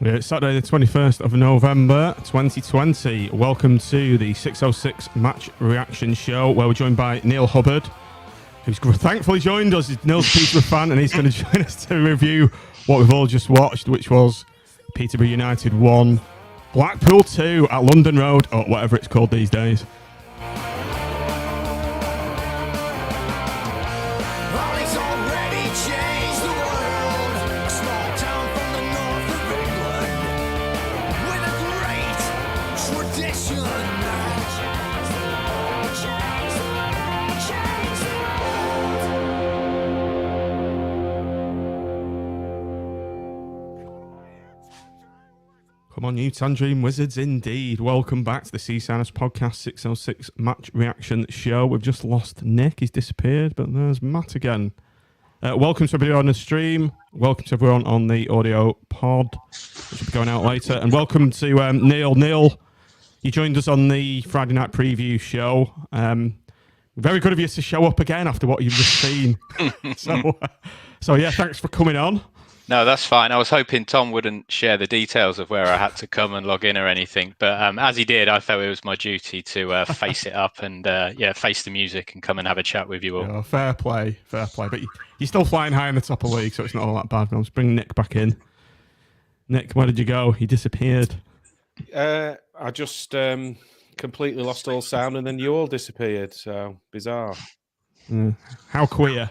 It's Saturday the 21st of November 2020. Welcome to the 606 Match Reaction Show, where we're joined by Neil Hubbard, who's thankfully joined us. Neil's a Peterborough fan, and he's going to join us to review what we've all just watched, which was Peterborough United 1, Blackpool 2 at London Road, or whatever it's called these days. Come on, you Tangerine Wizards, indeed. Welcome back to the Seasigners Podcast 606 Match Reaction Show. We've just lost Nick. He's disappeared, but there's Matt again. Welcome to everybody on the stream. Welcome to everyone on the audio pod, which will be going out later. And welcome to Neil. Neil, you joined us on the Friday night preview show. Very good of you to show up again after what you've just seen. So yeah, thanks for coming on. No, that's fine. I was hoping Tom wouldn't share the details of where I had to come and log in or anything. But as he did, I felt it was my duty to face it up and face the music and come and have a chat with you all. Yeah, fair play. But you're still flying high in the top of the league, so it's not all that bad. I'll just bring Nick back in. Nick, where did you go? You disappeared. I just completely lost all sound, and then you all disappeared. So bizarre. How queer.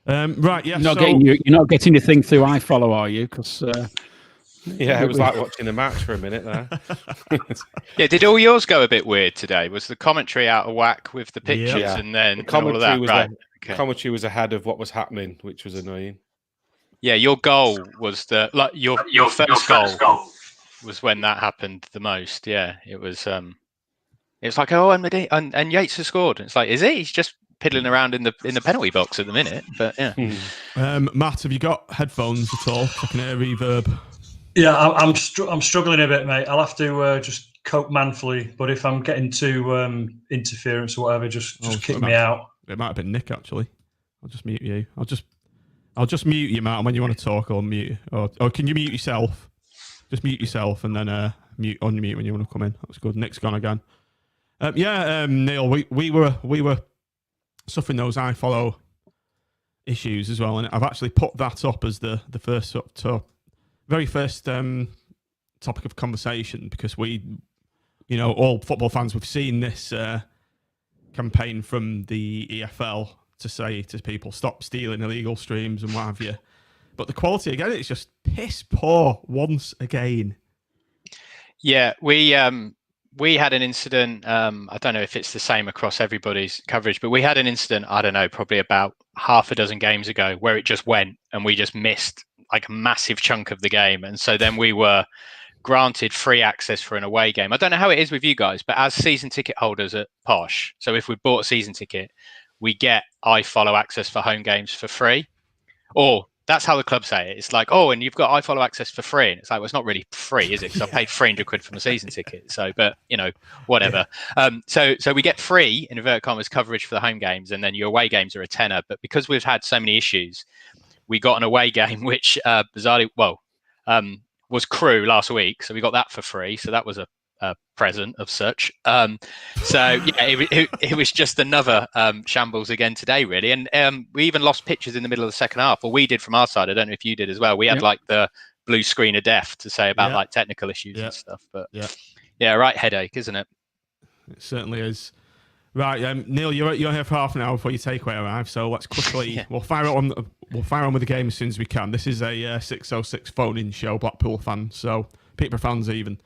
Right, yeah. You're not getting your thing through iFollow, are you? Because it was like watching the match for a minute there. Yeah, did all yours go a bit weird today? Was the commentary out of whack with the pictures and then the commentary all of that? Commentary was ahead of what was happening, which was annoying. Yeah, your goal was your first goal was when that happened the most. Yeah, it was. It's like and Yates has scored. It's like, is he? He's just piddling around in the penalty box at the minute, but yeah. Matt, have you got headphones at all? I can hear reverb. Yeah, I'm struggling a bit, mate. I'll have to just cope manfully. But if I'm getting to interference or whatever, just kick me out. It might have been Nick actually. I'll just mute you. I'll just mute you, Matt. And when you want to talk, I'll mute. Or can you mute yourself? Just mute yourself and then unmute when you want to come in. That's good. Nick's gone again. Neil, we were suffering those iFollow issues as well, and I've actually put that up as the first very first topic of conversation, because we, all football fans, we've seen this campaign from the EFL to say to people, stop stealing illegal streams and what have you. But the quality again, it's just piss poor once again. Yeah, we had an incident, I don't know if it's the same across everybody's coverage, but we had an incident, I don't know, probably about half a dozen games ago, where it just went and we just missed like a massive chunk of the game. And so then we were granted free access for an away game. I don't know how it is with you guys, but as season ticket holders at Posh, so if we've bought a season ticket, we get iFollow access for home games for free. Or that's how the club say it. It's like, and you've got iFollow access for free. And it's like, well, it's not really free, is it? Because I paid £300 for my season ticket. So, but, whatever. Yeah. So we get free, in inverted commas, coverage for the home games. And then your away games are a tenner. But because we've had so many issues, we got an away game, which bizarrely, was Crew last week. So we got that for free. So that was a present of such. It was just another shambles again today, really. And we even lost pitches in the middle of the second half. Well, we did from our side. I don't know if you did as well. We had like the blue screen of death to say about like technical issues and stuff. But right headache, isn't it? It certainly is. Right, Neil, you're here for half an hour before your takeaway arrives. So let's quickly we'll fire on with the game as soon as we can. This is a 606 phone-in show, Blackpool fans, so Peterborough fans even.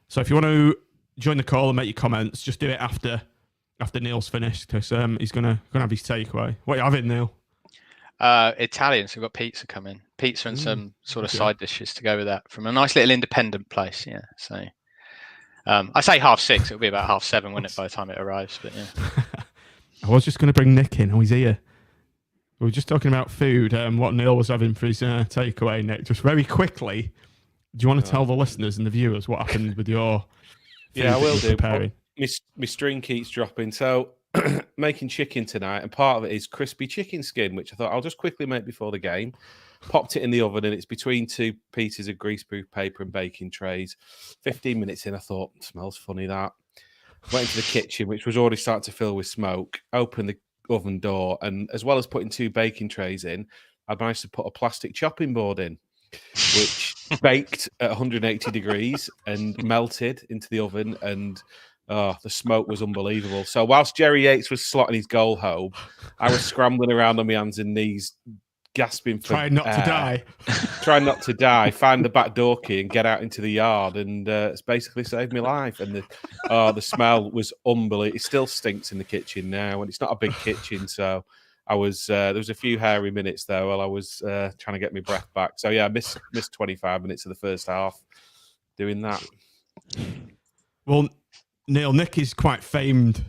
So if you want to join the call and make your comments, just do it after Neil's finished, because he's gonna have his takeaway. What are you having, Neil? Italian, so we've got pizza coming. Pizza and some sort of side dishes to go with that from a nice little independent place. Yeah, so I say 6:30. It'll be about 7:30, won't it, by the time it arrives? But yeah. I was just going to bring Nick in. Oh, he's here. We were just talking about food. What Neil was having for his takeaway, Nick. Just very quickly. Do you want to tell the listeners and the viewers what happened with your food I will do. Preparing? My string keeps dropping. So making chicken tonight, and part of it is crispy chicken skin, which I thought I'll just quickly make before the game. Popped it in the oven, and it's between 2 pieces of greaseproof paper and baking trays. 15 minutes in, I thought, smells funny that. Went into the kitchen, which was already starting to fill with smoke. Opened the oven door, and as well as putting 2 baking trays in, I managed to put a plastic chopping board in, which baked at 180 degrees and melted into the oven, and the smoke was unbelievable. So whilst Jerry Yates was slotting his goal home, I was scrambling around on my hands and knees, gasping for Trying not to die. Trying not to die, find the back door key and get out into the yard, and it's basically saved my life. And the smell was unbelievable. It still stinks in the kitchen now, and it's not a big kitchen, so I was there was a few hairy minutes there while I was trying to get my breath back. So yeah, I missed 25 minutes of the first half doing that. Well, Neil, Nick is quite famed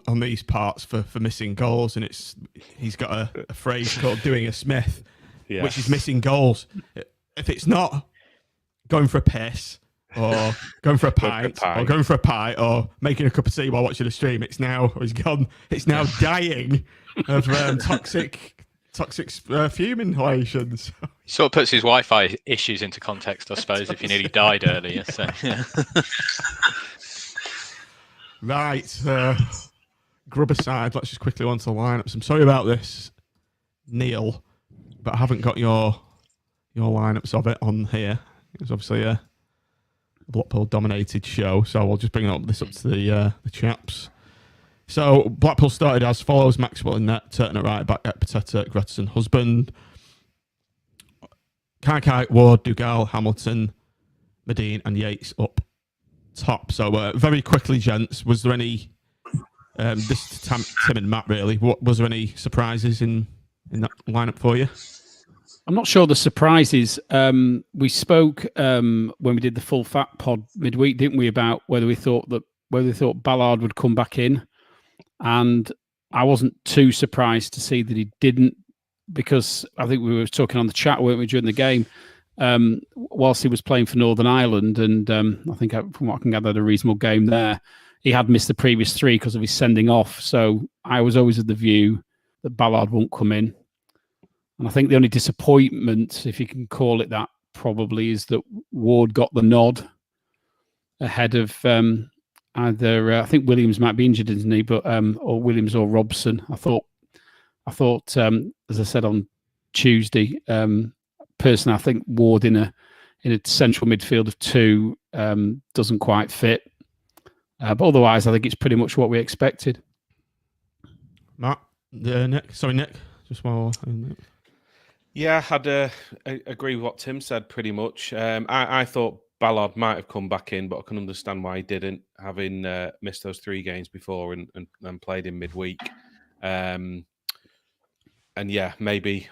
on these parts for missing goals, and he's got a phrase called "doing a Smith," which is missing goals. If it's not going for a piss, or going for a pint, or going for a pie, or making a cup of tea while watching a stream, it's now dying of toxic fume inhalations. Sort of puts his Wi-Fi issues into context, I suppose, if he nearly died earlier. So, yeah. Right, grub aside, let's just quickly on to the lineups. I'm sorry about this, Neil, but I haven't got your lineups of it on here. It was obviously a Blackpool dominated show, so I'll just bring this up to the chaps. So Blackpool started as follows: Maxwell in net, Turton at right back, Epiteta, Gretterson, Husband, Kai, Ward, Dougal, Hamilton, Medine, and Yates up top. So very quickly, gents, was there any this Tim and Matt really? Was there any surprises in that lineup for you? I'm not sure the surprises. We spoke when we did the full fat pod midweek, didn't we, about whether we thought Ballard would come back in, and I wasn't too surprised to see that he didn't, because I think we were talking on the chat, weren't we, during the game, whilst he was playing for Northern Ireland, and I think from what I can gather, had a reasonable game there. He had missed the previous 3 because of his sending off, so I was always of the view that Ballard won't come in. And I think the only disappointment, if you can call it that, probably is that Ward got the nod ahead of either I think Williams might be injured, isn't he? But or Williams or Robson. I thought, as I said on Tuesday, personally, I think Ward in a central midfield of 2 doesn't quite fit. But otherwise, I think it's pretty much what we expected. Matt, Nick, just while. Yeah, I'd agree with what Tim said pretty much. I thought Ballard might have come back in, but I can understand why he didn't, having missed those 3 games before and played in midweek. And yeah, maybe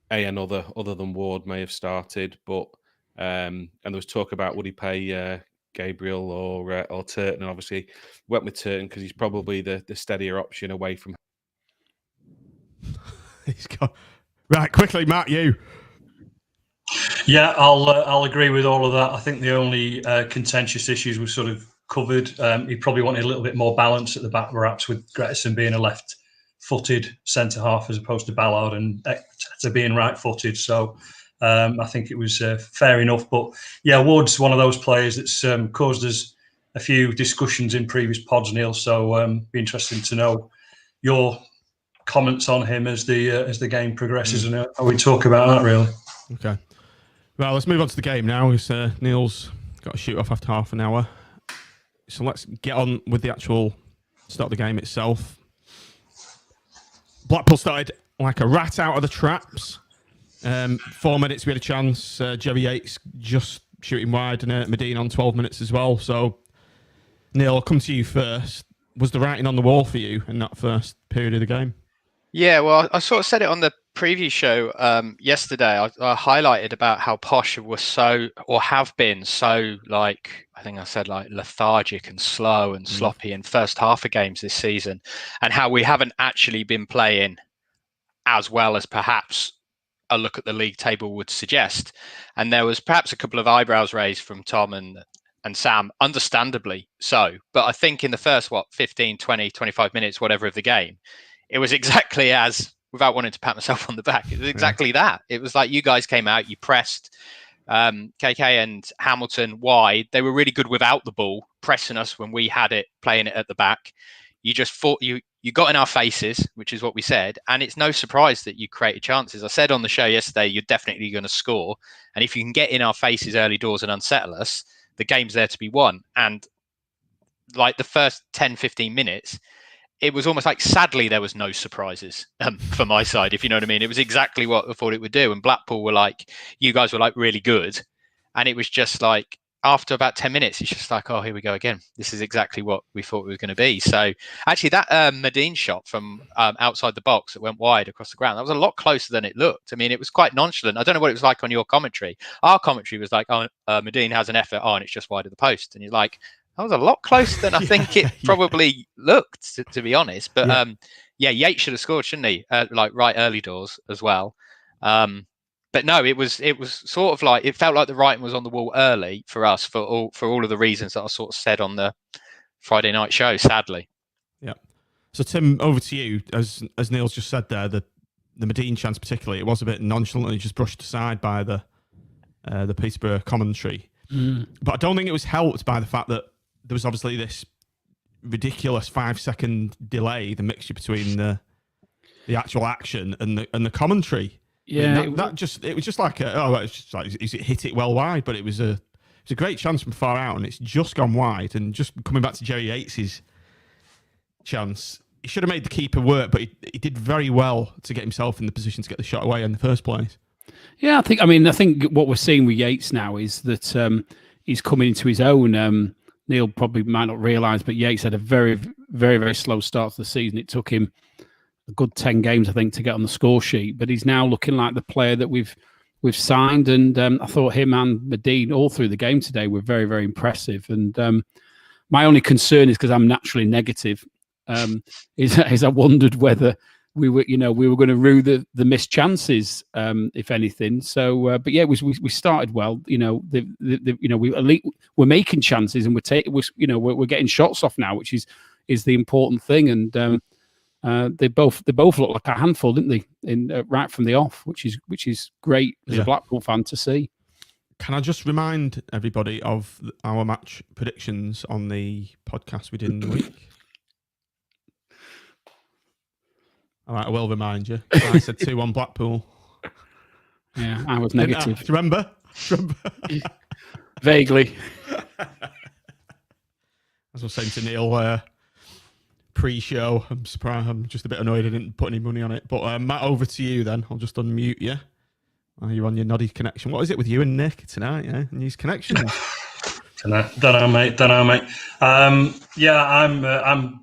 another other than Ward may have started, but and there was talk about would he pay Gabriel or Turton, and obviously went with Turton because he's probably the steadier option away from. He's got right quickly, Matt. You. Yeah, I'll agree with all of that. I think the only contentious issues we've sort of covered. He probably wanted a little bit more balance at the back, perhaps, with Gretterson being a left-footed centre half as opposed to Ballard, and Epiteta being right-footed. So I think it was fair enough. But yeah, Ward's one of those players that's caused us a few discussions in previous pods, Neil. So be interesting to know your comments on him as the game progresses and how we talk about that, really. Okay. Well, let's move on to the game now. Neil's got a shoot off after half an hour. So let's get on with the actual start of the game itself. Blackpool started like a rat out of the traps. 4 minutes, we had a chance. Jerry Yates just shooting wide, and Medine on 12 minutes as well. So, Neil, I'll come to you first. Was the writing on the wall for you in that first period of the game? Yeah, well, I sort of said it on the preview show yesterday. I highlighted about how Posh was have been so, like, I think I said, like, lethargic and slow and sloppy in first half of games this season, and how we haven't actually been playing as well as perhaps a look at the league table would suggest. And there was perhaps a couple of eyebrows raised from Tom and and Sam, understandably so. But I think in the first, 15, 20, 25 minutes, whatever of the game, it was exactly as, without wanting to pat myself on the back, it was exactly that. It was like you guys came out, you pressed KK and Hamilton wide. They were really good without the ball, pressing us when we had it, playing it at the back. You just fought, you got in our faces, which is what we said. And it's no surprise that you created chances. I said on the show yesterday, you're definitely going to score. And if you can get in our faces early doors and unsettle us, the game's there to be won. And like the first 10, 15 minutes, it was almost like, sadly, there was no surprises for my side, if you know what I mean. It was exactly what I thought it would do. And Blackpool were like, you guys were like really good. And it was just like, after about 10 minutes, it's just like, oh, here we go again. This is exactly what we thought it was going to be. So actually that Medine shot from outside the box that went wide across the ground, that was a lot closer than it looked. I mean, it was quite nonchalant. I don't know what it was like on your commentary. Our commentary was like, oh, Medine has an effort on, it's just wide of the post. And you're like, that was a lot closer than I think it probably looked, to be honest. But Yates should have scored, shouldn't he? Like right early doors as well. But no, it was sort of like, it felt like the writing was on the wall early for us for all of the reasons that I sort of said on the Friday night show, sadly. Yeah. So Tim, over to you. As Neil's just said there, the Medine chance particularly, it was a bit nonchalantly just brushed aside by the Peterborough commentary. But I don't think it was helped by the fact that there was obviously this ridiculous 5-second delay, the mixture between the actual action and the commentary. Yeah, I mean, it was just like it's just like it hit it well wide, but it was a great chance from far out, and it's just gone wide. And just coming back to Jerry Yates's chance, he should have made the keeper work, but he did very well to get himself in the position to get the shot away in the first place. Yeah, I think what we're seeing with Yates now is that he's coming into his own. Neil probably might not realise, but Yates had a very, very, very slow start to the season. It took him a good 10 games, I think, to get on the score sheet. But he's now looking like the player that we've signed. And I thought him and Medine all through the game today were very, very impressive. And my only concern is, because I'm naturally negative, is I wondered whether we were going to rue the missed chances, if anything. So, but yeah, we started well. We're making chances, and we're getting shots off now, which is the important thing. And they both look like a handful, didn't they? Right from the off, which is great as a Blackpool fan to see. Can I just remind everybody of our match predictions on the podcast we did in the week? All right, I will remind you. I said 2-1 Blackpool. Yeah, I was negative. Do you remember? Vaguely. As I was saying to Neil pre-show, I'm surprised. I'm just a bit annoyed I didn't put any money on it. But Matt, over to you then. I'll just unmute you. You're on your noddy connection. What is it with you and Nick tonight? Yeah, and these connections. Don't know, mate. I'm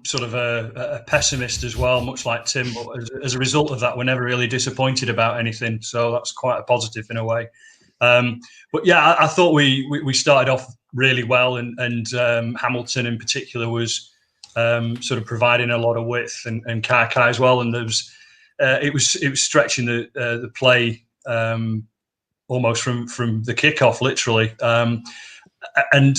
sort of a pessimist as well, much like Tim. But as a result of that, we're never really disappointed about anything. So that's quite a positive in a way. But yeah, I thought we started off really well, and Hamilton in particular was sort of providing a lot of width, and Kai as well. And there was it was stretching the play almost from the kickoff, literally. And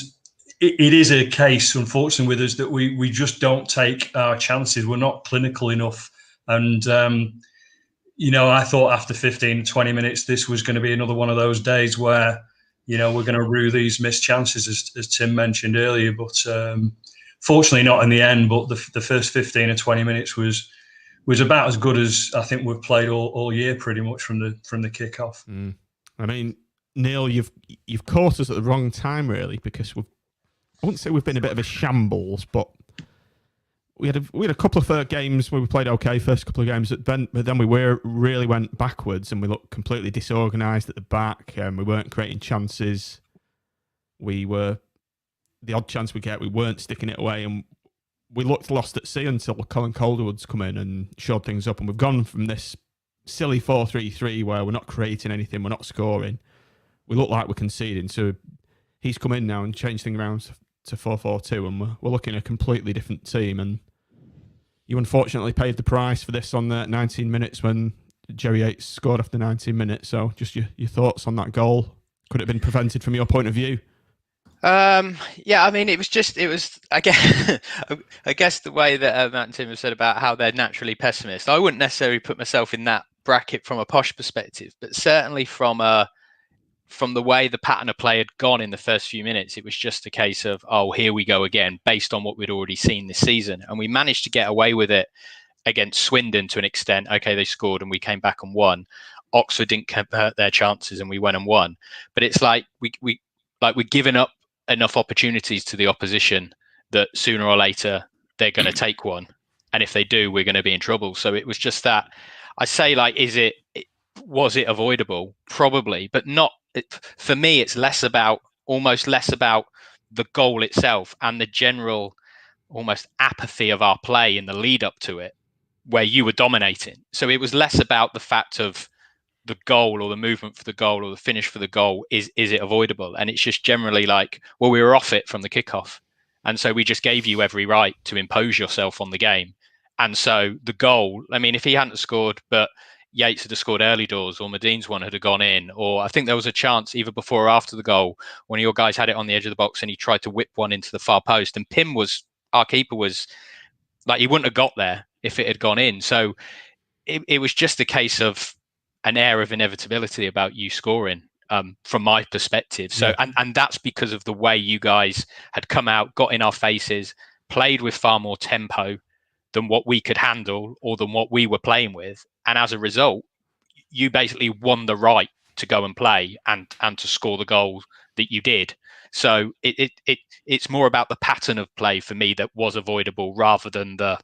it is a case, unfortunately, with us that we just don't take our chances. We're not clinical enough. And, I thought after 15, 20 minutes, this was going to be another one of those days where, we're going to rue these missed chances, as Tim mentioned earlier. But fortunately, not in the end. But the first 15 or 20 minutes was about as good as I think we've played all year, pretty much from the kickoff. I mean, Neil, you've caught us at the wrong time, really, because I wouldn't say we've been a bit of a shambles, but we had a couple of games where we played okay, first couple of games, but then we really went backwards, and we looked completely disorganised at the back, and we weren't creating chances. The odd chance we get, we weren't sticking it away, and we looked lost at sea until Colin Calderwood's come in and showed things up, and we've gone from this silly 4-3-3 where we're not creating anything, we're not scoring. We look like we're conceding, so he's come in now and changed things around to 4-4-2, and we're looking at a completely different team. And you unfortunately paid the price for this on the 19 minutes when Jerry Yates scored after 19 minutes. So just your thoughts on that goal. Could it have been prevented from your point of view? Yeah, I mean, it was, I guess, I guess the way that Matt and Tim have said about how they're naturally pessimist. I wouldn't necessarily put myself in that bracket from a posh perspective, but certainly from the way the pattern of play had gone in the first few minutes, it was just a case of, oh, here we go again, based on what we'd already seen this season. And we managed to get away with it against Swindon to an extent. Okay, they scored and we came back and won. Oxford didn't convert their chances and we went and won. But it's like we're giving up enough opportunities to the opposition that sooner or later they're going to take one. And if they do, we're going to be in trouble. So it was just that. I say, like, was it avoidable? Probably, but not. For me, it's almost less about the goal itself and the general almost apathy of our play in the lead up to it, where you were dominating. So it was less about the fact of the goal or the movement for the goal or the finish for the goal. Is it avoidable? And it's just generally like, well, we were off it from the kickoff. And so we just gave you every right to impose yourself on the game. And so the goal, I mean, if he hadn't scored, but Yates had scored early doors, or Madine's one had gone in, or I think there was a chance either before or after the goal when your guys had it on the edge of the box and he tried to whip one into the far post, and our keeper was like, he wouldn't have got there if it had gone in. So it was just a case of an air of inevitability about you scoring, from my perspective. So and that's because of the way you guys had come out, got in our faces, played with far more tempo than what we could handle or than what we were playing with. And as a result, you basically won the right to go and play and to score the goal that you did. So it's more about the pattern of play for me that was avoidable rather than the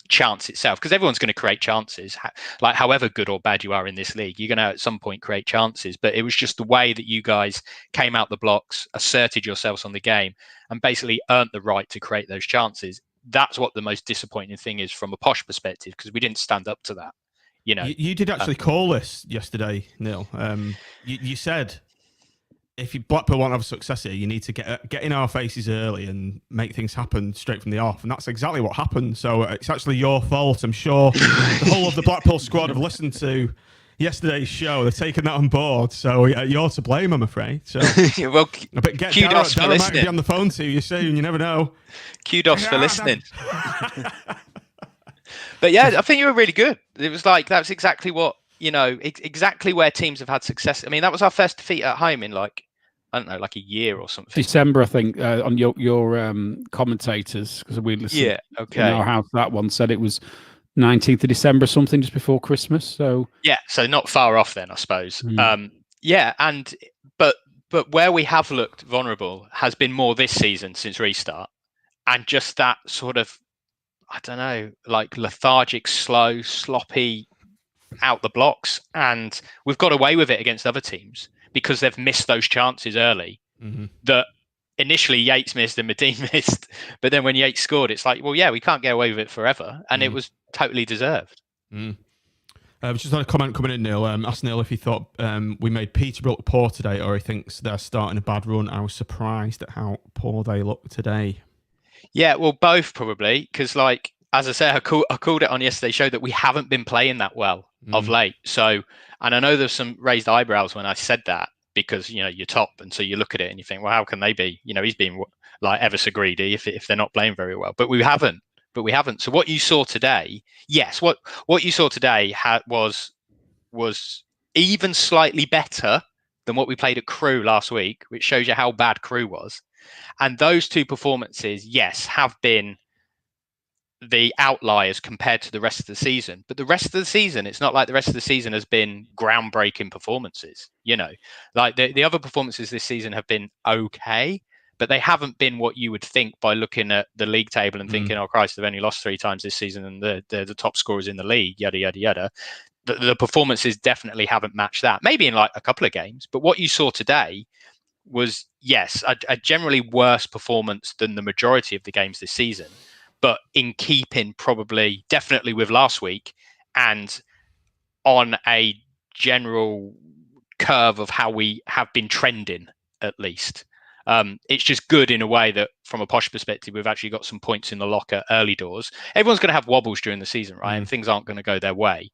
chance itself, because everyone's going to create chances. Like, however good or bad you are in this league, you're going to at some point create chances. But it was just the way that you guys came out the blocks, asserted yourselves on the game, and basically earned the right to create those chances. That's what the most disappointing thing is from a posh perspective, because we didn't stand up to that. You know, you did actually call this yesterday, Neil. You said if Blackpool want to have a success here, you need to get in our faces early and make things happen straight from the off. And that's exactly what happened. So it's actually your fault. I'm sure the whole of the Blackpool squad have listened to yesterday's show. They've taken that on board. So you're to blame, I'm afraid. So well, but get kudos for Darren listening. might be on the phone to you soon. You never know. Kudos for listening. But yeah, I think you were really good. It was like, that's exactly what, exactly where teams have had success. I mean, that was our first defeat at home in like a year or something. December, I think, on your commentators, because we listened. Yeah, okay. In our house, that one said it was 19th of December or something, just before Christmas. So yeah, so not far off then, I suppose. But where we have looked vulnerable has been more this season since restart, and just that sort of, I don't know, like lethargic, slow, sloppy out the blocks. And we've got away with it against other teams because they've missed those chances early that initially Yates missed and Medine missed. But then when Yates scored, it's like, well, yeah, we can't get away with it forever. And it was totally deserved. Just had a comment coming in, Neil. Asked Neil if he thought we made Peterborough look poor today, or he thinks they're starting a bad run. I was surprised at how poor they look today. Yeah, well, both probably, because, like, as I say, I called it on yesterday's show that we haven't been playing that well of late. So, and I know there's some raised eyebrows when I said that, because, you're top. And so you look at it and you think, well, how can they be? He's being like ever so greedy if they're not playing very well. But we haven't. So what you saw today, yes, what you saw today was even slightly better than what we played at Crewe last week, which shows you how bad Crewe was. And those two performances, yes, have been the outliers compared to the rest of the season. But the rest of the season, it's not like the rest of the season has been groundbreaking performances. Like the other performances this season have been okay, but they haven't been what you would think by looking at the league table and thinking, oh Christ, they've only lost 3 times this season and they're the top scorers in the league, yada, yada, yada. The performances definitely haven't matched that. Maybe in like a couple of games, but what you saw today was, yes, a generally worse performance than the majority of the games this season, but in keeping definitely with last week and on a general curve of how we have been trending, at least. It's just good in a way that from a posh perspective, we've actually got some points in the locker early doors. Everyone's going to have wobbles during the season, right? And things aren't going to go their way.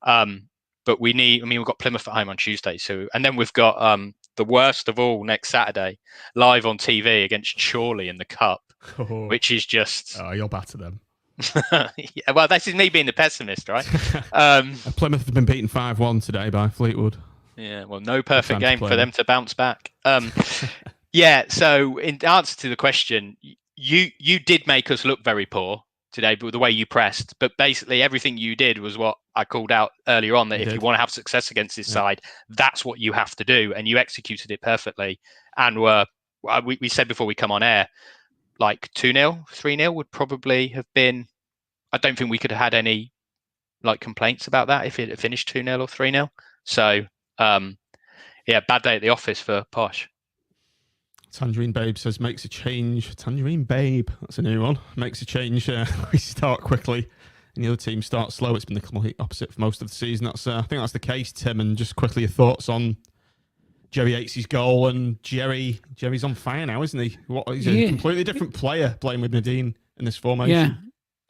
But we've got Plymouth at home on Tuesday. And then we've got the worst of all next Saturday, live on TV against Chorley in the Cup, which is just... Oh, you'll batter them. Yeah, well, this is me being the pessimist, right? Plymouth have been beaten 5-1 today by Fleetwood. Yeah, well, no perfect game for them them to bounce back. Yeah, so in answer to the question, you did make us look very poor today, but the way you pressed. But basically, everything you did was what I called out earlier on, that if you want to have success against this side, that's what you have to do. And you executed it perfectly. And we said before we come on air, like 2-0, 3-0 would probably have been... I don't think we could have had any like complaints about that if it had finished 2-0 or 3-0. So, yeah, bad day at the office for Posh. Tangerine Babe says makes a change. Tangerine Babe, that's a new one. Makes a change. We start quickly and the other team start slow. It's been the complete opposite for most of the season. That's I think that's the case, Tim. And just quickly, your thoughts on Jerry Yates's goal. And Jerry's on fire now, isn't he? He's a completely different player playing with Nadine in this formation. Yeah,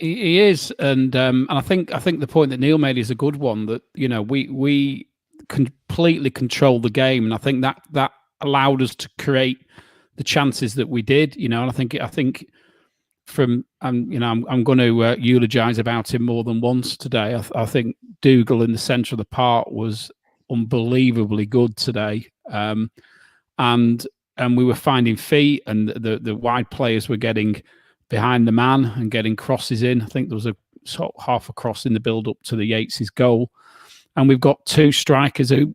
he is. And I think the point that Neil made is a good one, that, you know, we completely control the game. And I think that allowed us to create the chances that we did, you know. And I think from, you know, I'm going to eulogize about him more than once today. I think Dougal in the centre of the park was unbelievably good today, and we were finding feet, and the wide players were getting behind the man and getting crosses in. I think there was a sort of half a cross in the build up to the Yates's goal, and we've got two strikers who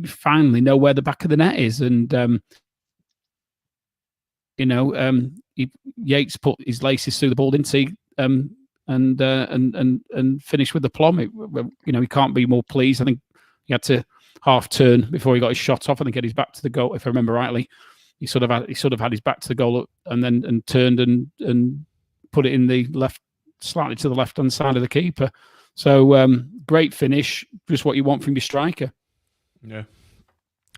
finally know where the back of the net is, and you know, Yates put his laces through the ball, didn't he? And finished with the plum. You know, he can't be more pleased. I think he had to half turn before he got his shot off. I think he had his back to the goal, if I remember rightly. He sort of had his back to the goal and then turned and put it in the left, slightly to the left hand side of the keeper. So great finish, just what you want from your striker. Yeah.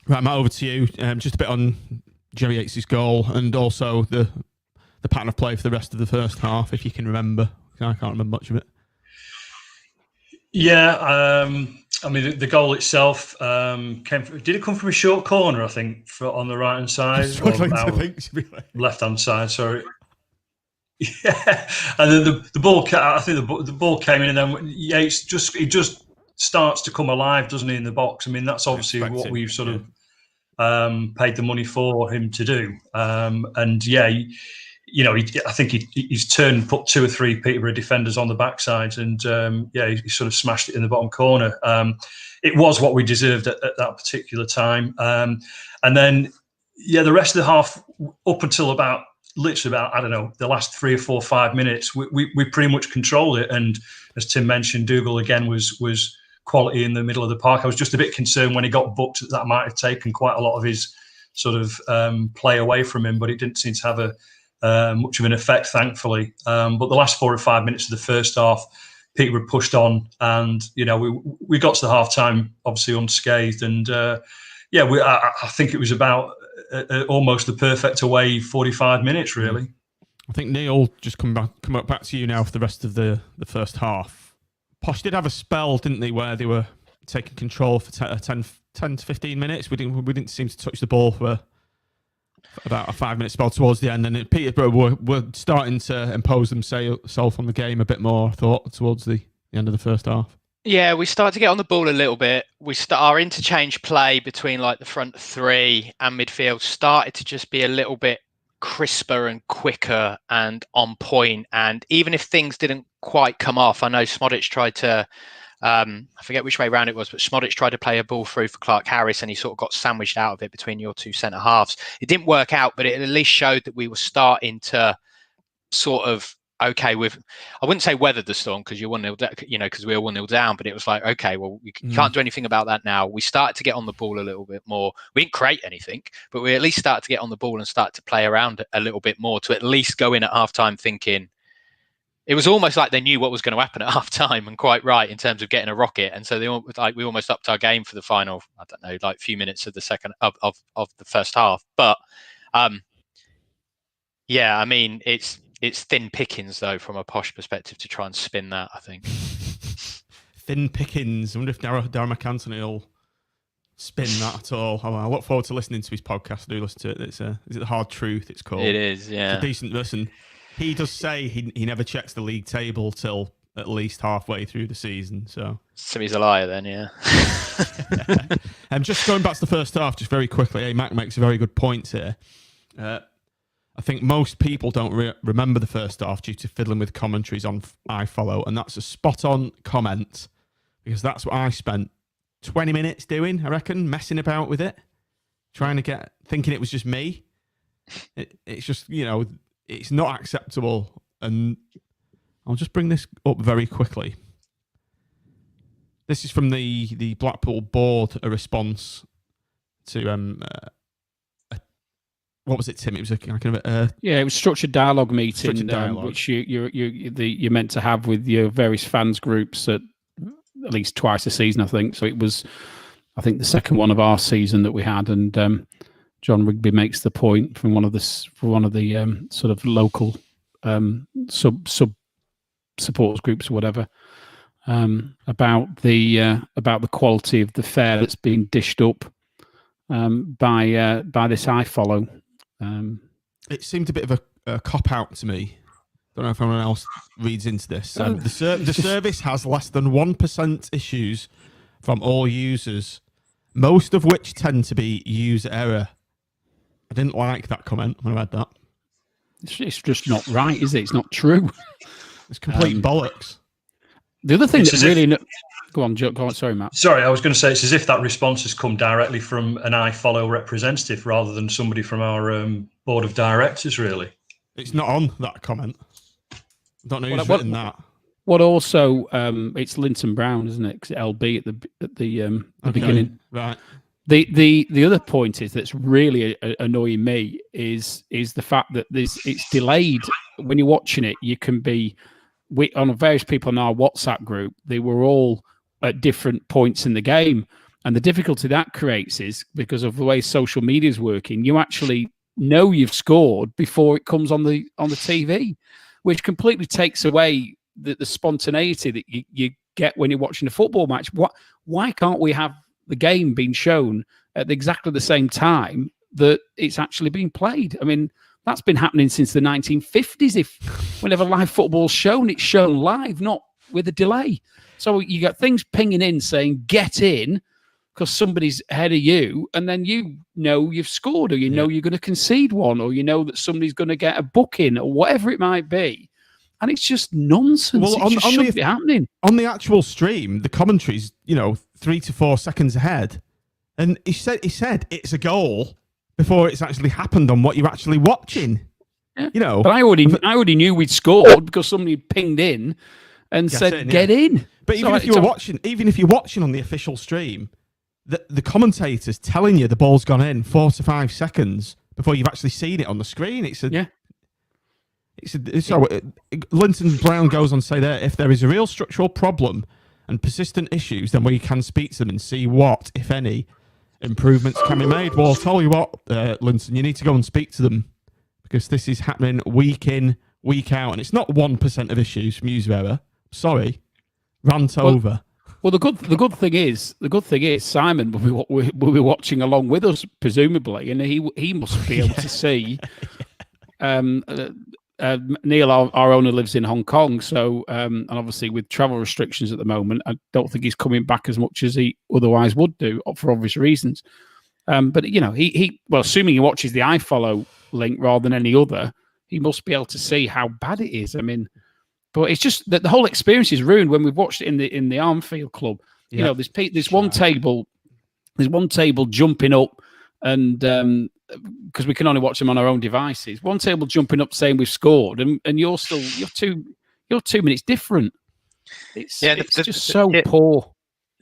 Right, Matt, over to you. Just a bit on Jerry Yates's goal and also the pattern of play for the rest of the first half, if you can remember. I can't remember much of it. Yeah, I mean, the goal itself did it come from a short corner, I think, on the right-hand side? Left-hand side, sorry. Yeah, and then the ball, I think the ball came in, and then Yates just starts to come alive, doesn't he, in the box? I mean, that's obviously what we've sort of paid the money for him to do. And yeah, I think he's turned, put 2 or 3 Peterborough defenders on the backsides, and he sort of smashed it in the bottom corner. It was what we deserved at that particular time. And then, the rest of the half, up until literally about, I don't know, the last 3 or 4 or 5 minutes, we pretty much controlled it. And as Tim mentioned, Dougal again was quality in the middle of the park. I was just a bit concerned when he got booked that might have taken quite a lot of his sort of play away from him, but it didn't seem to have much of an effect, thankfully. But the last 4 or 5 minutes of the first half, Peterborough pushed on, and we got to the half time obviously unscathed. And I think it was about almost the perfect away 45 minutes, really. I think Neil, just come back to you now for the rest of the first half. Posh did have a spell, didn't they, where they were taking control for 10 to 15 minutes. We didn't seem to touch the ball for about a 5-minute spell towards the end, and Peterborough were starting to impose themselves on the game a bit more, I thought, towards the end of the first half. Yeah, we started to get on the ball a little bit. Our interchange play between like the front three and midfield started to just be a little bit crisper and quicker and on point. And even if things didn't quite come off, I know Smodic tried to, I forget which way round it was, but Smodic tried to play a ball through for Clark Harris, and he sort of got sandwiched out of it between your 2 centre halves. It didn't work out, but it at least showed that we were starting to sort of, I wouldn't say weather the storm, because you're 1-0, because we were 1-0 down, but it was like, okay, well, we can't do anything about that now. We started to get on the ball a little bit more. We didn't create anything, but we at least started to get on the ball and start to play around a little bit more, to at least go in at halftime thinking, it was almost like they knew what was going to happen at half time, and quite right in terms of getting a rocket. And so we almost upped our game for the final, I don't know, like few minutes of the second of the first half. But I mean, it's thin pickings though from a Posh perspective to try and spin that, I think. Thin pickings. I wonder if Darren McAntony will spin that at all. I look forward to listening to his podcast. I do listen to it. Is it The Hard Truth? It's called. It is, yeah. It's a decent listen. He does say he never checks the league table till at least halfway through the season. So he's a liar then, yeah. Just going back to the first half, just very quickly. Mac makes a very good point here. I think most people don't remember the first half due to fiddling with commentaries on iFollow, and that's a spot-on comment because that's what I spent 20 minutes doing, I reckon, messing about with it, thinking it was just me. It's just, it's not acceptable. And I'll just bring this up very quickly. This is from the Blackpool board, a response to what was it, Tim? It was a kind of it was structured dialogue meeting, which you're meant to have with your various fans groups at least twice a season, I think. So it was, I think, the second one of our season that we had, and John Rigby makes the point from one of the sort of local sub supporters groups or whatever about the quality of the fare that's being dished up by this iFollow. It seemed a bit of a cop out to me. Don't know if anyone else reads into this. The service has less than 1% issues from all users, most of which tend to be user error. I didn't like that comment when I read that. It's just not right, is it? It's not true. It's complete bollocks. The other thing that really... Go on, sorry, Matt. Sorry, I was going to say it's as if that response has come directly from an iFollow representative rather than somebody from our board of directors, really. It's not on that comment. I don't know who's written that. What also, it's Linton Brown, isn't it? Because LB at the beginning. Right. The other point is that's really annoying me is the fact that it's delayed. When you're watching it, you can be... on various people in our WhatsApp group, they were all at different points in the game. And the difficulty that creates is because of the way social media is working, you actually know you've scored before it comes on the TV, which completely takes away the spontaneity that you get when you're watching a football match. Why can't we have the game being shown at exactly the same time that it's actually being played? I mean, that's been happening since the 1950s. Whenever live football's shown, it's shown live, not with a delay. So you got things pinging in saying, get in, because somebody's ahead of you, and then you know you've scored, or you know you're going to concede one, or you know that somebody's going to get a booking, or whatever it might be. And it's just nonsense. Well, it shouldn't be happening. On the actual stream, the commentary's, 3 to 4 seconds ahead. And he said it's a goal before it's actually happened on what you're actually watching. Yeah. But I already knew we'd scored because somebody pinged in and said, get in. But even if you're watching on the official stream, the commentator's telling you the ball's gone in 4 to 5 seconds before you've actually seen it on the screen. Linton Brown goes on to say there, if there is a real structural problem and persistent issues, then we can speak to them and see what, if any, improvements can be made. Well, I'll tell you what, Linton, you need to go and speak to them because this is happening week in, week out, and it's not 1% of issues from user error. Sorry, rant over. Well, the good thing is Simon will be watching along with us presumably, and he must be able to see. Neil, our owner, lives in Hong Kong, so and obviously with travel restrictions at the moment, I don't think he's coming back as much as he otherwise would do for obvious reasons. But he assuming he watches the iFollow link rather than any other, he must be able to see how bad it is. I mean, but it's just that the whole experience is ruined when we've watched it in the Armfield Club. Yeah. There's one table jumping up, and because we can only watch them on our own devices. One table jumping up saying we've scored, and you're 2 minutes different. It's just so poor.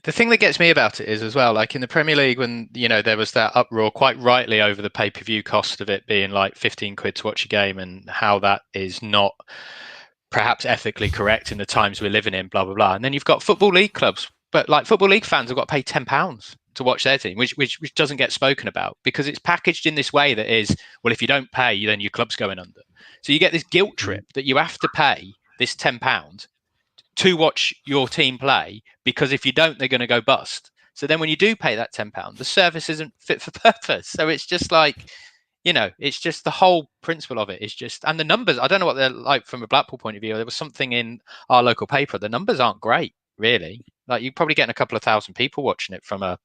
The thing that gets me about it is as well, like in the Premier League, when there was that uproar quite rightly over the pay-per-view cost of it being like 15 quid to watch a game, and how that is not perhaps ethically correct in the times we're living in, blah blah blah. And then you've got football league clubs, but like football league fans have got to pay £10 to watch their team, which doesn't get spoken about because it's packaged in this way that is, well, if you don't pay, then your club's going under. So you get this guilt trip that you have to pay this £10 to watch your team play, because if you don't, they're going to go bust. So then when you do pay that £10, the service isn't fit for purpose. So it's just like, it's just the whole principle of it is just, and the numbers, I don't know what they're like from a Blackpool point of view. There was something in our local paper. The numbers aren't great, really. Like you're probably getting a couple of thousand people watching it from a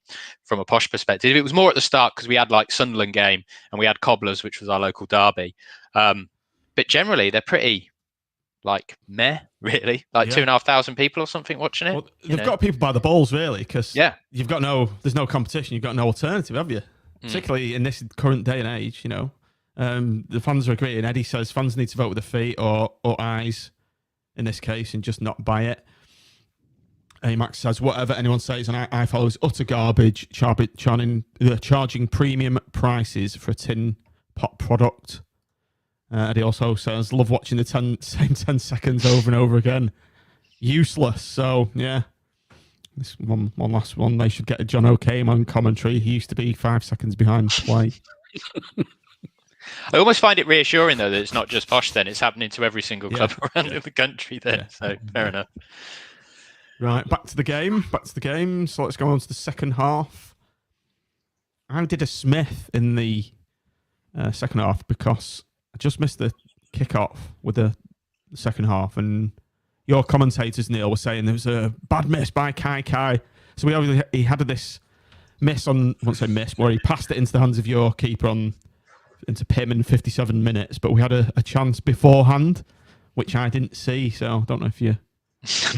posh perspective. It was more at the start because we had like Sunderland game and we had Cobblers, which was our local derby. But generally they're pretty like meh, really, like 2,500 people or something watching it. Well, they've got people by the balls, really, because you've got there's no competition, you've got no alternative, have you? Particularly in this current day and age, the fans are agreeing. Eddie says fans need to vote with their feet or eyes in this case and just not buy it. Max says whatever anyone says on iFollow is utter garbage, charging premium prices for a tin pot product. Eddie also says love watching the same 10 seconds over and over again. Useless. So yeah, this one last one. They should get a John O'Kane on commentary. He used to be 5 seconds behind play. I almost find it reassuring though that it's not just posh. Then it's happening to every single club around in the country. Then so fair enough. Right, back to the game. So let's go on to the second half. I did a Smith in the second half because I just missed the kick-off with the second half, and your commentators, Neil, were saying there was a bad miss by Kai. So he had this miss on, I won't say miss, where he passed it into the hands of your keeper into Pim in 57 minutes, but we had a chance beforehand, which I didn't see, so I don't know if you...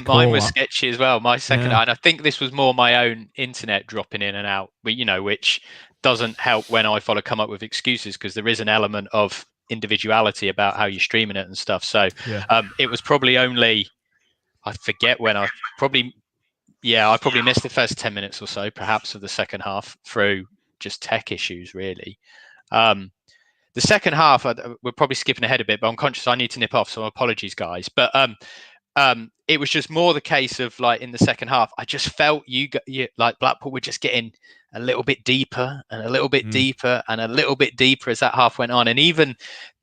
Mine was sketchy as well. My second, and I think this was more my own internet dropping in and out, which doesn't help when iFollow come up with excuses because there is an element of individuality about how you're streaming it and stuff. So it was probably only, I forget when I probably missed the first 10 minutes or so, perhaps, of the second half through just tech issues, really. The second half, we're probably skipping ahead a bit, but I'm conscious I need to nip off, so apologies, guys. But it was just more the case of like in the second half, I just felt you like Blackpool were just getting a little bit deeper and a little bit deeper and a little bit deeper as that half went on. And even,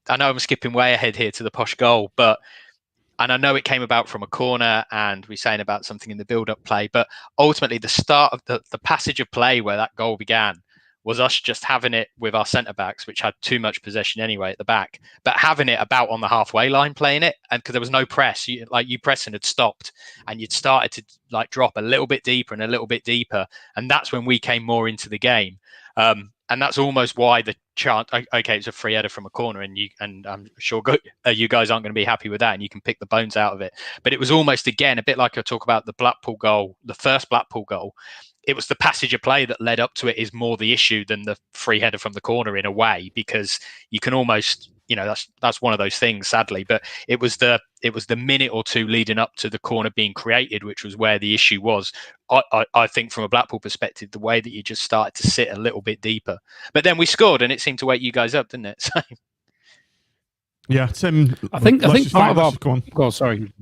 I know I'm skipping way ahead here to the posh goal, and I know it came about from a corner and we're saying about something in the build-up play, but ultimately the start of the passage of play where that goal began was us just having it with our centre-backs, which had too much possession anyway at the back, but having it about on the halfway line playing it, and because there was no press, you pressing had stopped and you'd started to like drop a little bit deeper and a little bit deeper, and that's when we came more into the game. And that's almost why the chant, okay, it's a free header from a corner, and I'm sure you guys aren't going to be happy with that, and you can pick the bones out of it. But it was almost, again, a bit like I talk about the Blackpool goal, the first Blackpool goal. It was the passage of play that led up to it is more the issue than the free header from the corner in a way, because you can almost, that's one of those things, sadly. But it was the minute or two leading up to the corner being created, which was where the issue was. I think from a Blackpool perspective, the way that you just started to sit a little bit deeper. But then we scored, and it seemed to wake you guys up, didn't it? So. Yeah, Tim. I think part of our. Go on. Oh, sorry.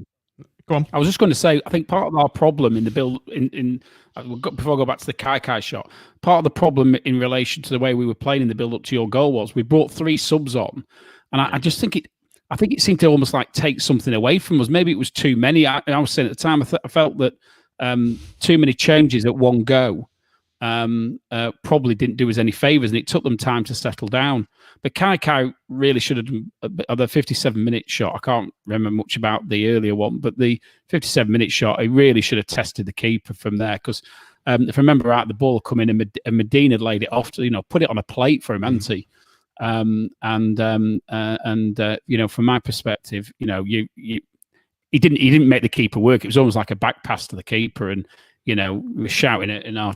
Go on. I was just going to say, I think part of our problem in the build before I go back to the Kai shot, part of the problem in relation to the way we were playing in the build up to your goal was we brought 3 subs on, and I just think it seemed to almost like take something away from us. Maybe it was too many. I was saying at the time, I felt that too many changes at one go probably didn't do us any favours, and it took them time to settle down. But Kai really should have done the 57-minute shot. I can't remember much about the earlier one, but the 57-minute shot, he really should have tested the keeper from there, because if I remember right, the ball come in and Medina laid it off to, put it on a plate for him, hadn't he? From my perspective, he didn't make the keeper work. It was almost like a back pass to the keeper, and we were shouting it in our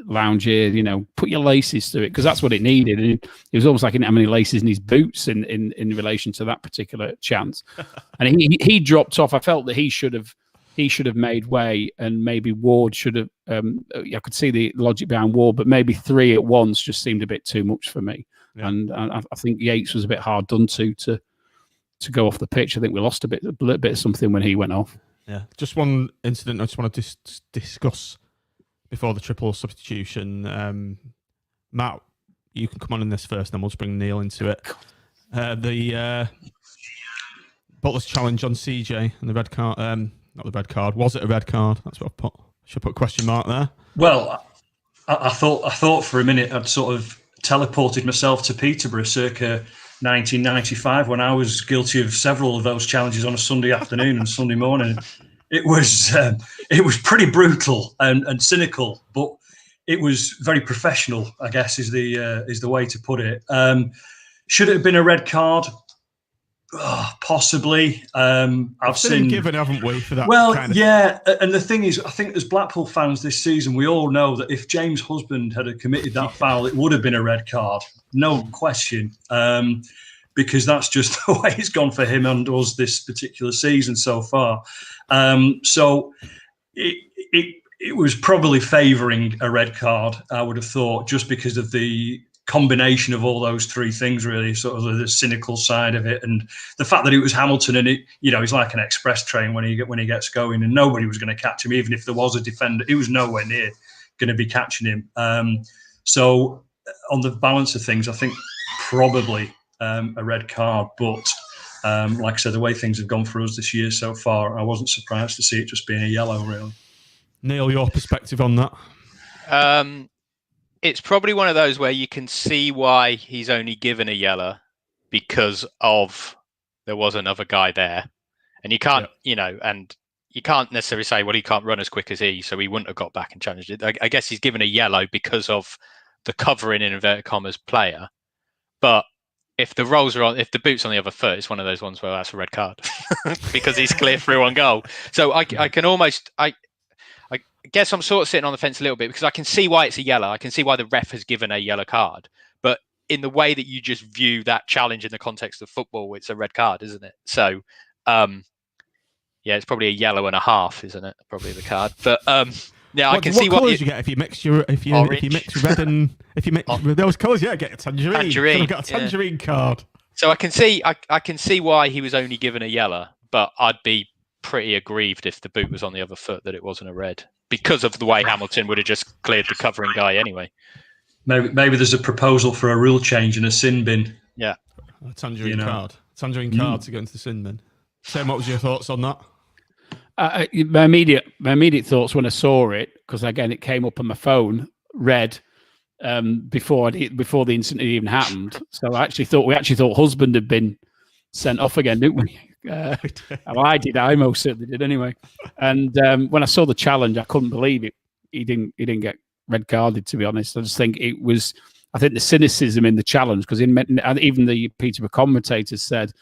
lounge here, put your laces through it, because that's what it needed. And it was almost like he didn't have any laces in his boots in relation to that particular chance. And he dropped off. I felt that he should have made way, and maybe Ward should have. I could see the logic behind Ward, but maybe 3 at once just seemed a bit too much for me. Yeah. And I think Yates was a bit hard done to go off the pitch. I think we lost a little bit of something when he went off. Yeah, just one incident I just want to discuss before the triple substitution. Matt, you can come on in this first, then we'll just bring Neil into it. The Butler's challenge on CJ and the red card. Not the red card. Was it a red card? That's what I put. Should put a question mark there. Well, I thought for a minute I'd sort of teleported myself to Peterborough circa 1995 when I was guilty of several of those challenges on a Sunday afternoon and Sunday morning. It was pretty brutal and cynical, but it was very professional, I guess, is the way to put it. Should it have been a red card? Oh, possibly. I've seen given, haven't we, for that? Well, kind of... yeah. And the thing is, I think as Blackpool fans this season, we all know that if James Husband had committed that foul, it would have been a red card, no question. Because that's just the way it's gone for him and us this particular season so far. So it was probably favouring a red card, I would have thought, just because of the combination of all those three things, really, sort of the cynical side of it, and the fact that it was Hamilton, and he's like an express train when he gets going, and nobody was going to catch him, even if there was a defender. He was nowhere near going to be catching him. So on the balance of things, I think probably a red card, but like I said, the way things have gone for us this year so far, I wasn't surprised to see it just being a yellow, really. Neil, your perspective on that? It's probably one of those where you can see why he's only given a yellow, because of there was another guy there, and you can't, and you can't necessarily say, well, he can't run as quick as he, so he wouldn't have got back and challenged it. I guess he's given a yellow because of the covering in inverted commas player, but if the boot's on the other foot, it's one of those ones where that's a red card because he's clear through on goal. So I can almost, I guess I'm sort of sitting on the fence a little bit, because I can see why it's a yellow. I can see why the ref has given a yellow card, but in the way that you just view that challenge in the context of football, it's a red card, isn't it? So, it's probably a yellow and a half, isn't it? Probably the card, but I can see what colours you get if you mix red and if you mix those colours. Yeah, get a tangerine. I've got a tangerine card. So I can see why he was only given a yellow, but I'd be pretty aggrieved if the boot was on the other foot that it wasn't a red, because of the way Hamilton would have just cleared the covering guy anyway. Maybe there's a proposal for a rule change and a sin bin. Yeah, a tangerine card. Tangerine card to go into the sin bin. Sam, what was your thoughts on that? My immediate thoughts when I saw it, because again it came up on my phone, red, before the incident even happened. So we actually thought Husband had been sent off again, didn't we? I did. I most certainly did anyway. And when I saw the challenge, I couldn't believe it. He didn't get red carded, to be honest. I just think it was. I think the cynicism in the challenge, because even the Peterborough commentators said,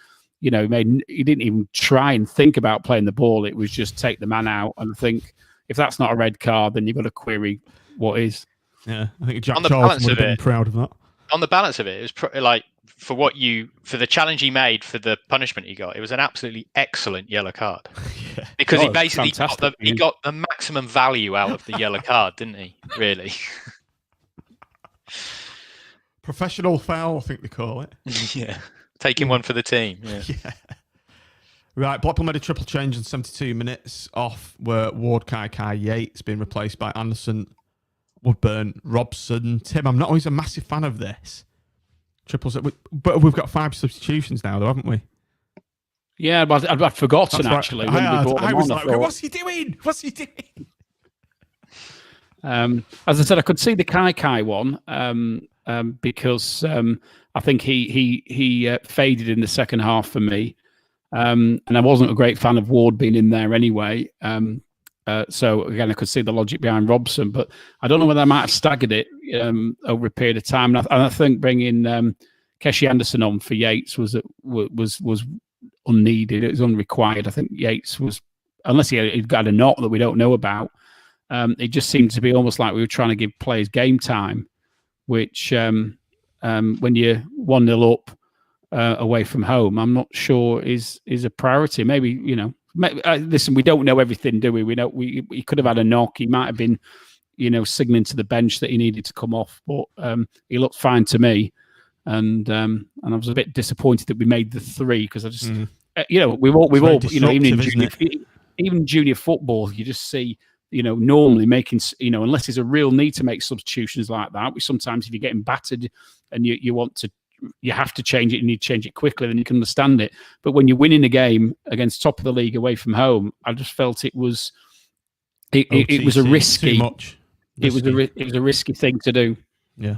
he didn't even try and think about playing the ball. It was just take the man out. And I think if that's not a red card, then you've got to query what is. Yeah, I think Jack Charlton would have been proud of that. On the balance of it, it was for the challenge he made, for the punishment he got, it was an absolutely excellent yellow card. Yeah. Because he basically got the maximum value out of the yellow card, didn't he? Really. Professional foul, I think they call it. Yeah. Taking one for the team. Yeah. Right, Blackpool made a triple change in 72 minutes. Off were Ward, Kai, Yates, being replaced by Anderson, Woodburn, Robson. Tim, I'm not always a massive fan of this. Triples, but we've got 5 substitutions now, though, haven't we? Yeah, but I'd forgotten, actually. I was like, what's he doing? As I said, I could see the Kai one because I think he faded in the second half for me. And I wasn't a great fan of Ward being in there anyway. So again, I could see the logic behind Robson, but I don't know whether I might have staggered it over a period of time. And I think bringing Keshi Anderson on for Yates was unneeded. It was unrequired. I think Yates was, unless he'd got a knock that we don't know about, it just seemed to be almost like we were trying to give players game time, which when you're 1-0 up away from home, I'm not sure is a priority. Maybe, listen, we don't know everything, do we? We know he could have had a knock. He might have been, signaling to the bench that he needed to come off, but he looked fine to me. And I was a bit disappointed that we made the 3, because I just, we've all, even in junior football, you just see, normally making, unless there's a real need to make substitutions like that, which sometimes if you're getting battered and you have to change it and you change it quickly, then you can understand it. But when you're winning a game against top of the league away from home, I just felt it was a risky. Too much. it was a risky thing to do. Yeah.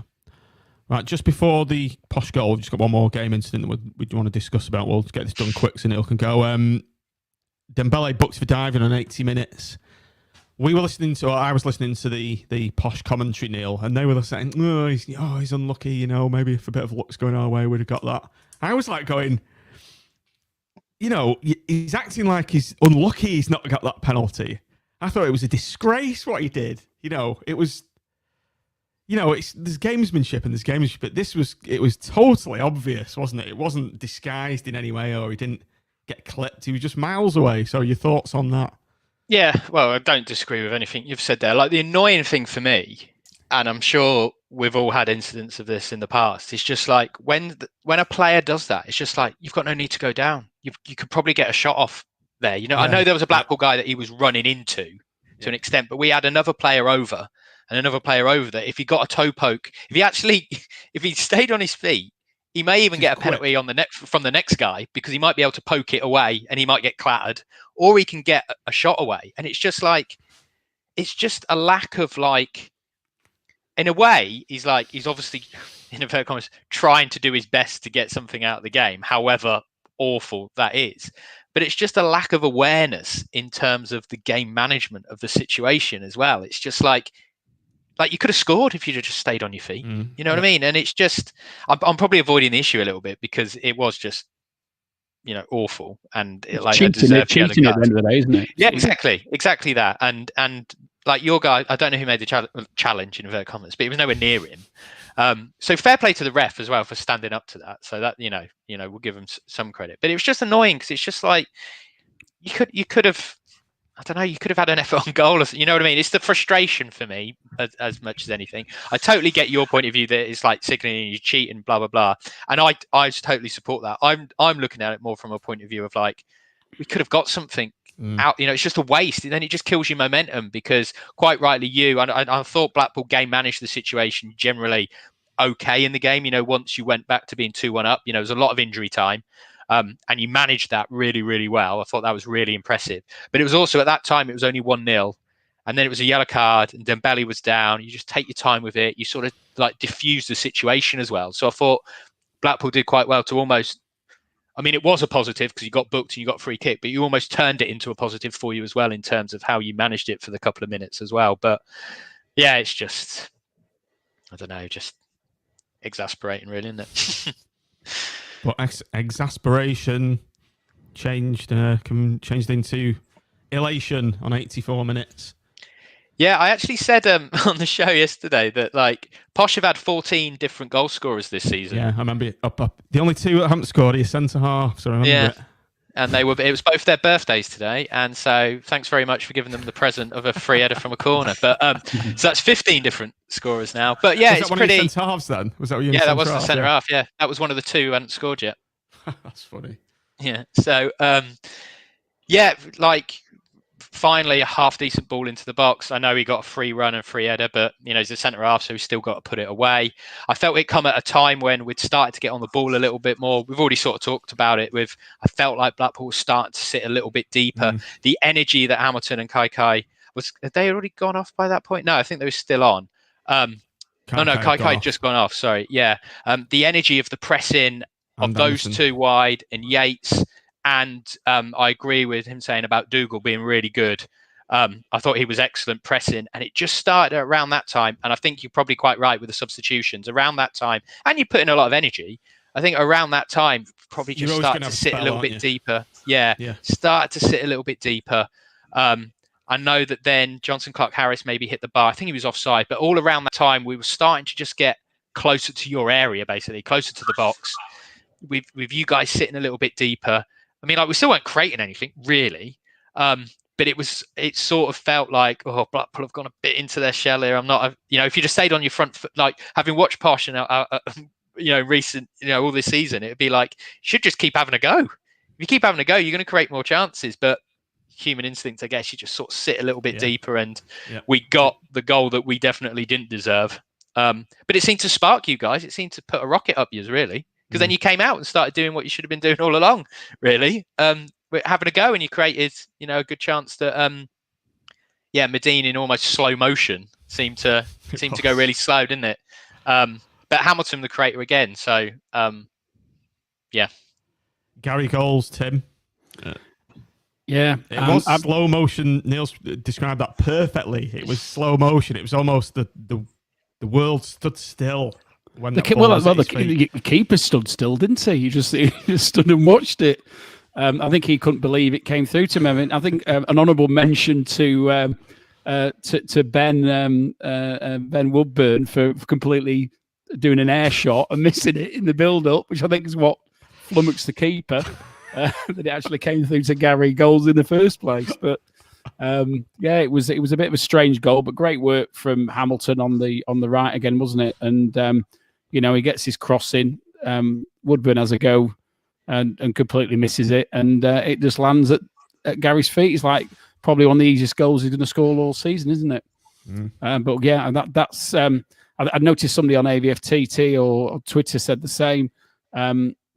Right, just before the Posh goal, we've just got one more game incident that we want to discuss about. We'll get this done quick so Neil can go. Dembele booked for diving on 80 minutes. I was listening to the Posh commentary, Neil, and they were saying, he's unlucky, maybe if a bit of luck's going our way, we'd have got that. I was like going, he's acting like he's unlucky he's not got that penalty. I thought it was a disgrace what he did. It was... there's gamesmanship and there's gamesmanship, but it was totally obvious, wasn't it? It wasn't disguised in any way, or he didn't get clipped. He was just miles away. So your thoughts on that? Yeah, well, I don't disagree with anything you've said there. Like, the annoying thing for me, and I'm sure we've all had incidents of this in the past, it's just like when a player does that, it's just like, you've got no need to go down. You could probably get a shot off there. I know there was a Blackpool guy that he was running into to an extent, but we had another player over. And another player over there, if he got a toe poke, if he stayed on his feet, he may even get a penalty from the next guy, because he might be able to poke it away and he might get clattered, or he can get a shot away. And it's just a lack of, like, in a way, he's obviously, in inverted commas, trying to do his best to get something out of the game, however awful that is. But it's just a lack of awareness in terms of the game management of the situation as well. It's just like you could have scored if you'd have just stayed on your feet. You know what I mean? And it's just, I'm probably avoiding the issue a little bit, because it was just, awful. And cheating at the end of the day, isn't it? Yeah, exactly that. And like your guy, I don't know who made the challenge in inverted commas, but it was nowhere near him. So fair play to the ref as well for standing up to that. So that, we'll give him some credit. But it was just annoying, because it's just like, you could have, I don't know, you could have had an effort on goal. You know what I mean? It's the frustration for me as much as anything. I totally get your point of view that it's like signaling you cheating, blah, blah, blah. And I totally support that. I'm looking at it more from a point of view of, like, we could have got something out. It's just a waste. And then it just kills your momentum, because quite rightly I thought Blackpool game managed the situation generally okay in the game. Once you went back to being 2-1 up, there was a lot of injury time. And you managed that really, really well. I thought that was really impressive. But it was also, at that time, it was only 1-0. And then it was a yellow card and Dembele was down. You just take your time with it. You sort of like diffuse the situation as well. So I thought Blackpool did quite well to almost, it was a positive because you got booked and you got free kick, but you almost turned it into a positive for you as well in terms of how you managed it for the couple of minutes as well. But yeah, it's just, I don't know, just exasperating really, isn't it? But exasperation changed into elation on 84 minutes. Yeah, I actually said on the show yesterday that, like, Posh have had 14 different goal scorers this season. Yeah, I remember it. The only two that haven't scored are centre half, so I remember it. And it was both their birthdays today, and so thanks very much for giving them the present of a free header from a corner. But so that's 15 different scorers now. But yeah, it's pretty. Centre halves then? Was that what you? Yeah, that was the centre half. Yeah, that was one of the two who hadn't scored yet. That's funny. Yeah. So finally a half decent ball into the box. I know he got a free run and free header, but he's a centre half, so he's still got to put it away. I felt it come at a time when we'd started to get on the ball a little bit more. We've already sort of talked about it. I felt like Blackpool was starting to sit a little bit deeper. The energy that Hamilton and Kai had they already gone off by that point? No, I think they were still on. Kai had just gone off. Sorry, yeah. The energy of the pressing of those two wide and Yates. And I agree with him saying about Dougal being really good. I thought he was excellent pressing, and it just started around that time. And I think you're probably quite right with the substitutions around that time. And you put in a lot of energy. I think around that time, probably just started to sit a little bit deeper. Yeah, started to sit a little bit deeper. I know that then Johnson Clark-Harris maybe hit the bar. I think he was offside. But all around that time, we were starting to just get closer to your area, basically, closer to the box. With you guys sitting a little bit deeper. We still weren't creating anything really, but it sort of felt like, Blackpool have gone a bit into their shell here. I'm not, if you just stayed on your front foot, like having watched Posh and recent, all this season, it'd be like, you should just keep having a go. If you keep having a go, you're going to create more chances. But human instinct, I guess, you just sort of sit a little bit deeper, and we got the goal that we definitely didn't deserve. But it seemed to spark you guys. It seemed to put a rocket up yours, really. Because then you came out and started doing what you should have been doing all along, really. Having a go, and you created, a good chance that, Medine in almost slow motion seemed to go really slow, didn't it? But Hamilton the creator again. So yeah. Gary goals, Tim. Yeah, It was slow motion. Neil's described that perfectly. It was slow motion. It was almost the world stood still when the keeper stood still, didn't he? He just stood and watched it. I think he couldn't believe it came through to him. I mean, I think an honourable mention to Ben Woodburn for completely doing an air shot and missing it in the build-up, which I think is what flummoxed the keeper. That it actually came through to Gary goals in the first place. But it was a bit of a strange goal, but great work from Hamilton on the right again, wasn't it? And he gets his cross in. Woodburn has a go and completely misses it, and it just lands at Gary's feet. It's like probably one of the easiest goals he's going to score all season, isn't it? But yeah, that's I noticed somebody on AVFTT or Twitter said the same.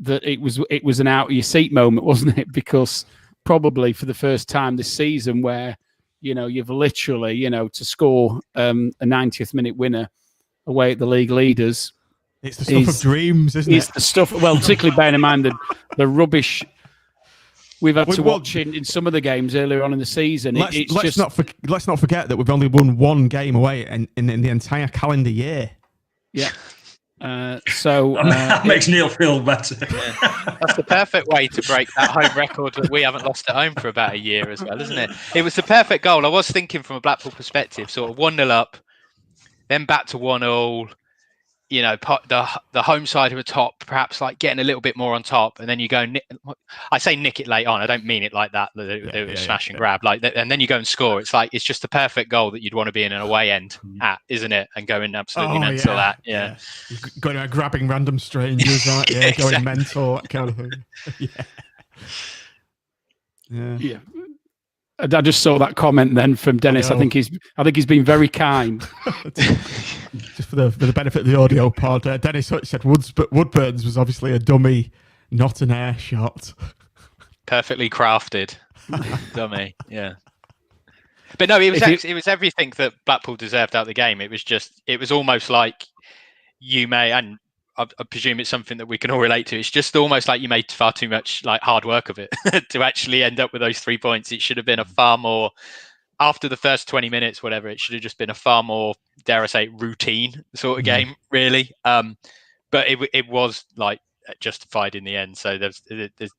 That it was an out of your seat moment, wasn't it? Because probably for the first time this season, where you've literally to score a 90th minute winner away at the league leaders, it's the stuff of dreams, isn't it? It's the stuff. Well, particularly bearing in mind the rubbish we've had to watch in some of the games earlier on in the season. Let's not forget that we've only won one game away in the entire calendar year. Yeah. So that makes Neil feel better. That's the perfect way to break that home record that we haven't lost at home for about a year as well, isn't it? It was the perfect goal. I was thinking from a Blackpool perspective, sort of 1-0 up, then back to 1-1. The home side of a top, perhaps like getting a little bit more on top, and then you go. I say nick it late on. I don't mean it like that. Smash and grab, and then you go and score. It's just the perfect goal that you'd want to be in an away end at, isn't it? And going absolutely mental at. Yeah. Going around grabbing random strangers, right? Yeah, exactly. Going mental, that kind of thing. Yeah. I just saw that comment then from Dennis. I think he's been very kind. Just for the benefit of the audio pod, Dennis said Woodburn's was obviously a dummy, not an air shot. Perfectly crafted dummy, yeah. But no, it was everything that Blackpool deserved out of the game. It was almost like you may, and I presume it's something that we can all relate to. It's just almost like you made far too much hard work of it to actually end up with those 3 points. It should have been a far more, after the first 20 minutes, whatever, it should have just been a far more, dare I say, routine sort of game, really. But it was justified in the end. So there's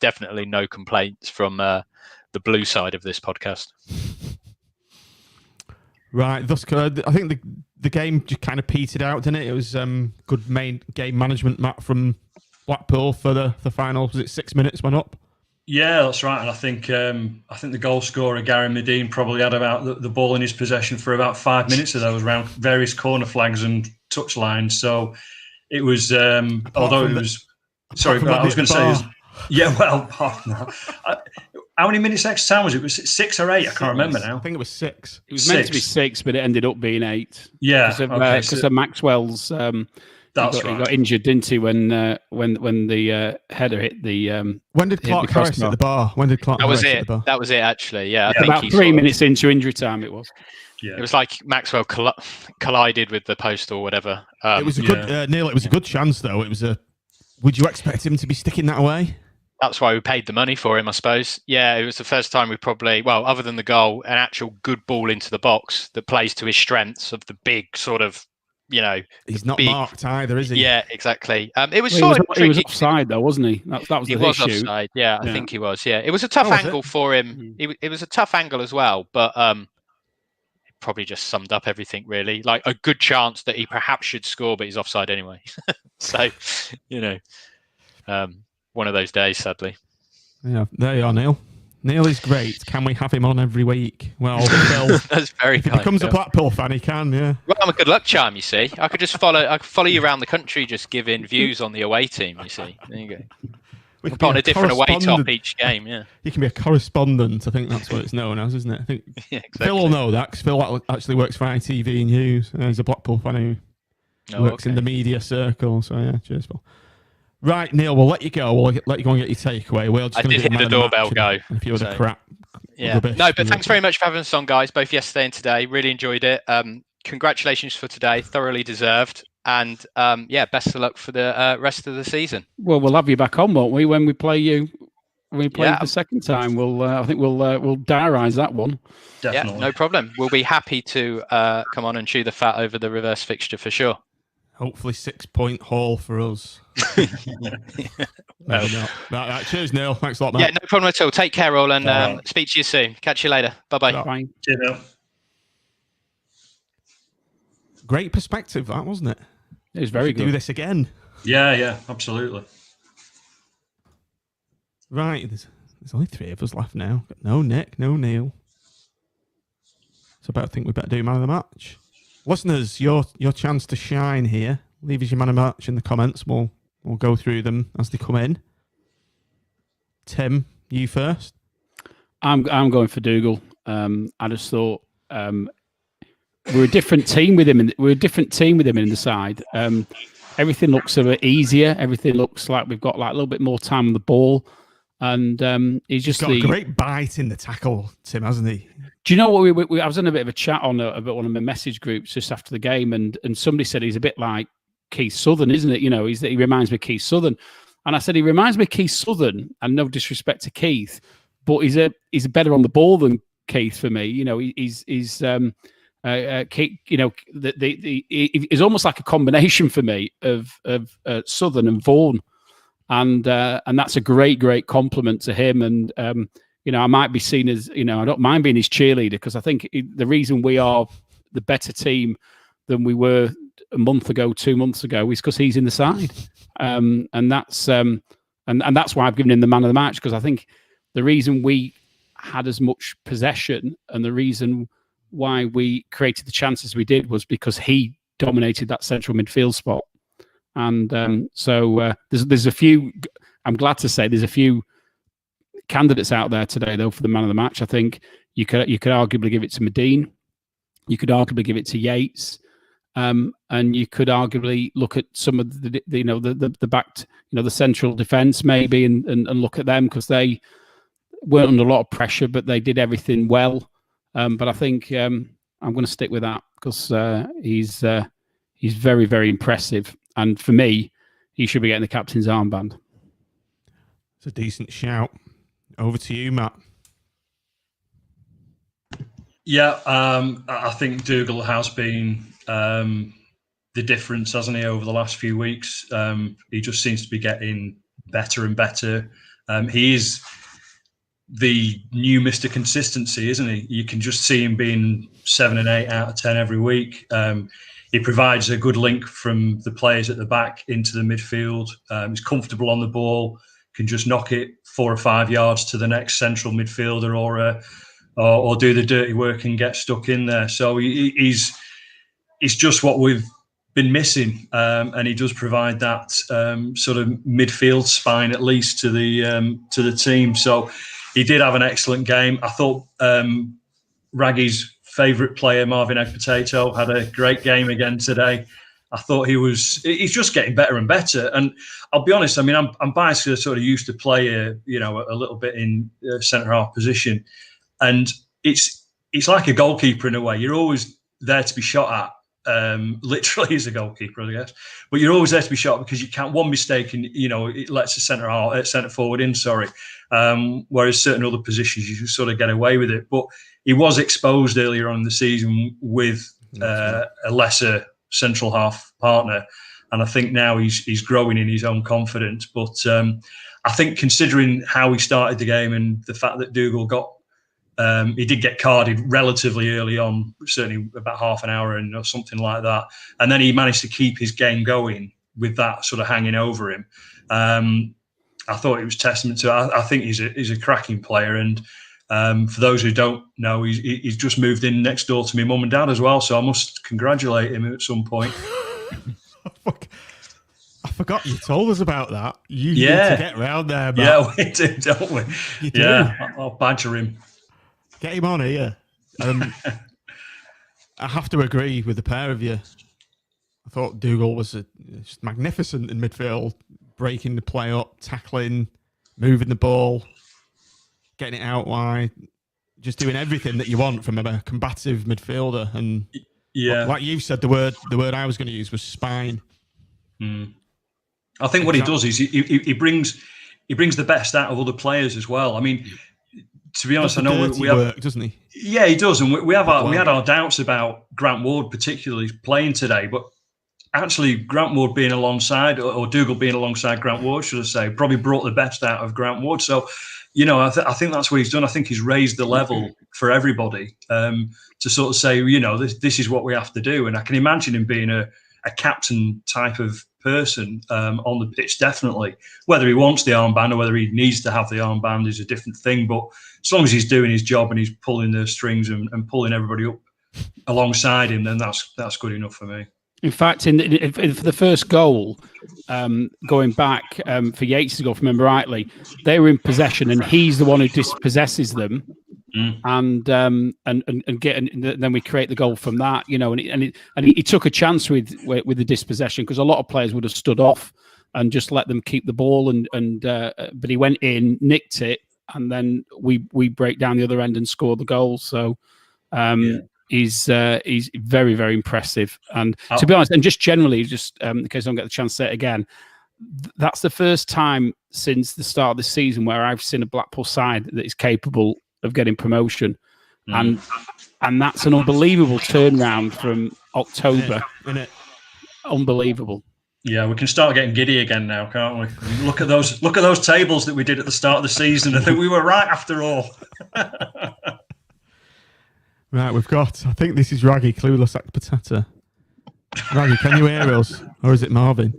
definitely no complaints from the blue side of this podcast. Right, I think the game just kind of petered out, didn't it? It was good main game management, Matt, from Blackpool for the final. Was it 6 minutes went up? Yeah, that's right. And I think the goal scorer Gary Medine probably had about the ball in his possession for about 5 minutes of those around various corner flags and touch lines. So it was although it was sorry, but I was going to say apart from that. How many minutes extra time was it? Was it 6 or 8? I can't remember now. I think it was 6. It was meant to be 6, but it ended up being 8. Yeah, because of Maxwell's. That's he got injured, didn't he? When the header hit the. When did Clark Harris hit the bar? That was it. That was it. Actually, yeah. I think about 3 minutes into injury time, it was. Yeah. It was like Maxwell collided with the post or whatever. It was a good Neil. It was a good chance, though. It was a. Would you expect him to be sticking that away? That's why we paid the money for him, I suppose. Yeah, it was the first time we probably, other than the goal, an actual good ball into the box that plays to his strengths of the big sort of, He's not big, marked either, is he? Yeah, exactly. It was he was offside though, wasn't he? That was the issue. He was offside. Yeah, I think he was. Yeah, it was a tough angle for him. It was a tough angle as well, but it probably just summed up everything really. Like a good chance that he perhaps should score, but he's offside anyway. So, one of those days, sadly. Yeah, there you are, Neil. Neil is great. Can we have him on every week? Well, Phil, that's very kind. If he becomes a Blackpool fan, he can, yeah. Well, I'm a good luck charm, you see. I could follow you around the country, just giving views on the away team, you see. There you go. We can put on a different away top each game, yeah. You can be a correspondent, I think that's what it's known as, isn't it? I think yeah, exactly. Phil will know that, because Phil actually works for ITV News. He's a Blackpool fan who works in the media circle, so yeah, cheers, Phil. Right, Neil, we'll let you go. We'll let you go and get your takeaway. I did hear the doorbell go. And a few other crap. Yeah. No, but thanks very much for having us on, guys, both yesterday and today. Really enjoyed it. congratulations for today. Thoroughly deserved. And best of luck for the rest of the season. Well, we'll have you back on, won't we? When we play you, when we play Yeah. the second time, I think we'll diarise that one. Definitely. Yeah, no problem. We'll be happy to come on and chew the fat over the reverse fixture for sure. Hopefully 6-point haul for us. Maybe not. Right, cheers, Neil. Thanks a lot, mate. Yeah, no problem at all. Take care, all, and speak to you soon. Catch you later. Bye-bye. Bye. Cheers, Neil. Great perspective, that, wasn't it? It was very good. Do this again. Yeah, absolutely. Right, there's only 3 of us left now. No Nick, no Neil. So I think we better do man of the match. Listeners, your chance to shine here. Leave us your man of the match in the comments. We'll go through them as they come in. Tim, you first. I'm going for Dougal. I just thought we're a different team with him. In the side. Everything looks sort of easier. Everything looks like we've got like a little bit more time on the ball, and he's just got a great bite in the tackle, Tim, hasn't he? Do you know what I was in a bit of a chat on one of my message groups just after the game, and somebody said he's a bit like Keith Southern, isn't it? You know, he reminds me of Keith Southern, and I said he reminds me of Keith Southern, and no disrespect to Keith, but he's better on the ball than Keith for me. You know, he's Keith, you know, it's almost like a combination for me of Southern and Vaughan, and that's a great compliment to him. And you know, I might be seen as, you know, I don't mind being his cheerleader, because I think the reason we are the better team than we were a month ago, 2 months ago, is because he's in the side, and that's and that's why I've given him the man of the match, because I think the reason we had as much possession and the reason why we created the chances we did was because he dominated that central midfield spot. And so there's a few, I'm glad to say there's a few candidates out there today, though, for the man of the match. I think you could arguably give it to Medine, you could arguably give it to Yates, and you could arguably look at some of the backed, you know, the central defence maybe, and look at them, because they weren't under a lot of pressure, but they did everything well. But I think I'm going to stick with that, because he's very impressive, and for me, he should be getting the captain's armband. It's a decent shout. Over to you, Matt. Yeah, I think Dougal has been the difference, hasn't he, over the last few weeks. He just seems to be getting better and better. He is the new Mr. Consistency, isn't he? You can just see him being 7 and 8 out of 10 every week. He provides a good link from the players at the back into the midfield. He's comfortable on the ball, can just knock it 4 or 5 yards to the next central midfielder, or do the dirty work and get stuck in there. So he's just what we've been missing, and he does provide that sort of midfield spine, at least, to the team. So he did have an excellent game. I thought Raggy's favourite player, Marvin Egg Potato, had a great game again today. I thought he's just getting better and better. And I'll be honest, I mean, I'm biased because I sort of used to play a little bit in centre half position, and it's like a goalkeeper in a way. You're always there to be shot at, literally as a goalkeeper, I guess. But you're always there to be shot, because you can't, one mistake and, you know, it lets the centre forward in. Whereas certain other positions you sort of get away with it. But he was exposed earlier on in the season with a lesser central half partner, and I think now he's growing in his own confidence. But I think, considering how he started the game and the fact that Dougal he did get carded relatively early on, certainly about half an hour or something like that, and then he managed to keep his game going with that sort of hanging over him. I thought it was testament to. I think he's a cracking player, and for those who don't know, he's just moved in next door to my mum and dad as well. So I must congratulate him at some point. I forgot you told us about that. You need to get round there, Matt. Yeah, we do, don't we? You do. Yeah, I'll badger him. Get him on here. I have to agree with the pair of you. I thought Dougal was just magnificent in midfield, breaking the play up, tackling, moving the ball, getting it out wide, just doing everything that you want from a combative midfielder. And Yeah. Like you said, the word I was going to use was spine. I think what he does is he brings the best out of other players as well. I mean, to be honest, I know we have work, doesn't he? Yeah, he does, and we had our doubts about Grant Ward particularly playing today, but actually Grant Ward being alongside, or Dougal being alongside Grant Ward, should I say, probably brought the best out of Grant Ward. So, I think that's what he's done. I think he's raised the level for everybody to sort of say, this is what we have to do. And I can imagine him being a captain type of person on the pitch, definitely. Whether he wants the armband or whether he needs to have the armband is a different thing. But as long as he's doing his job and he's pulling the strings and pulling everybody up alongside him, then that's good enough for me. In fact, for the first goal, going back for Yates' goal, if I remember rightly, they were in possession, and he's the one who dispossesses them, and then we create the goal from that. And he took a chance with the dispossession, because a lot of players would have stood off and just let them keep the ball, but he went in, nicked it, and then we break down the other end and score the goal. So. He's very, very impressive. And to be honest, and just generally, in case I don't get the chance to say it again, that's the first time since the start of the season where I've seen a Blackpool side that is capable of getting promotion. And that's an unbelievable turnaround from October. Isn't it? Unbelievable. Yeah, we can start getting giddy again now, can't we? I mean, look at those tables that we did at the start of the season. I think we were right after all. Right, I think this is Raggy, Clueless Act Patata. Raggy, can you hear us? Or is it Marvin?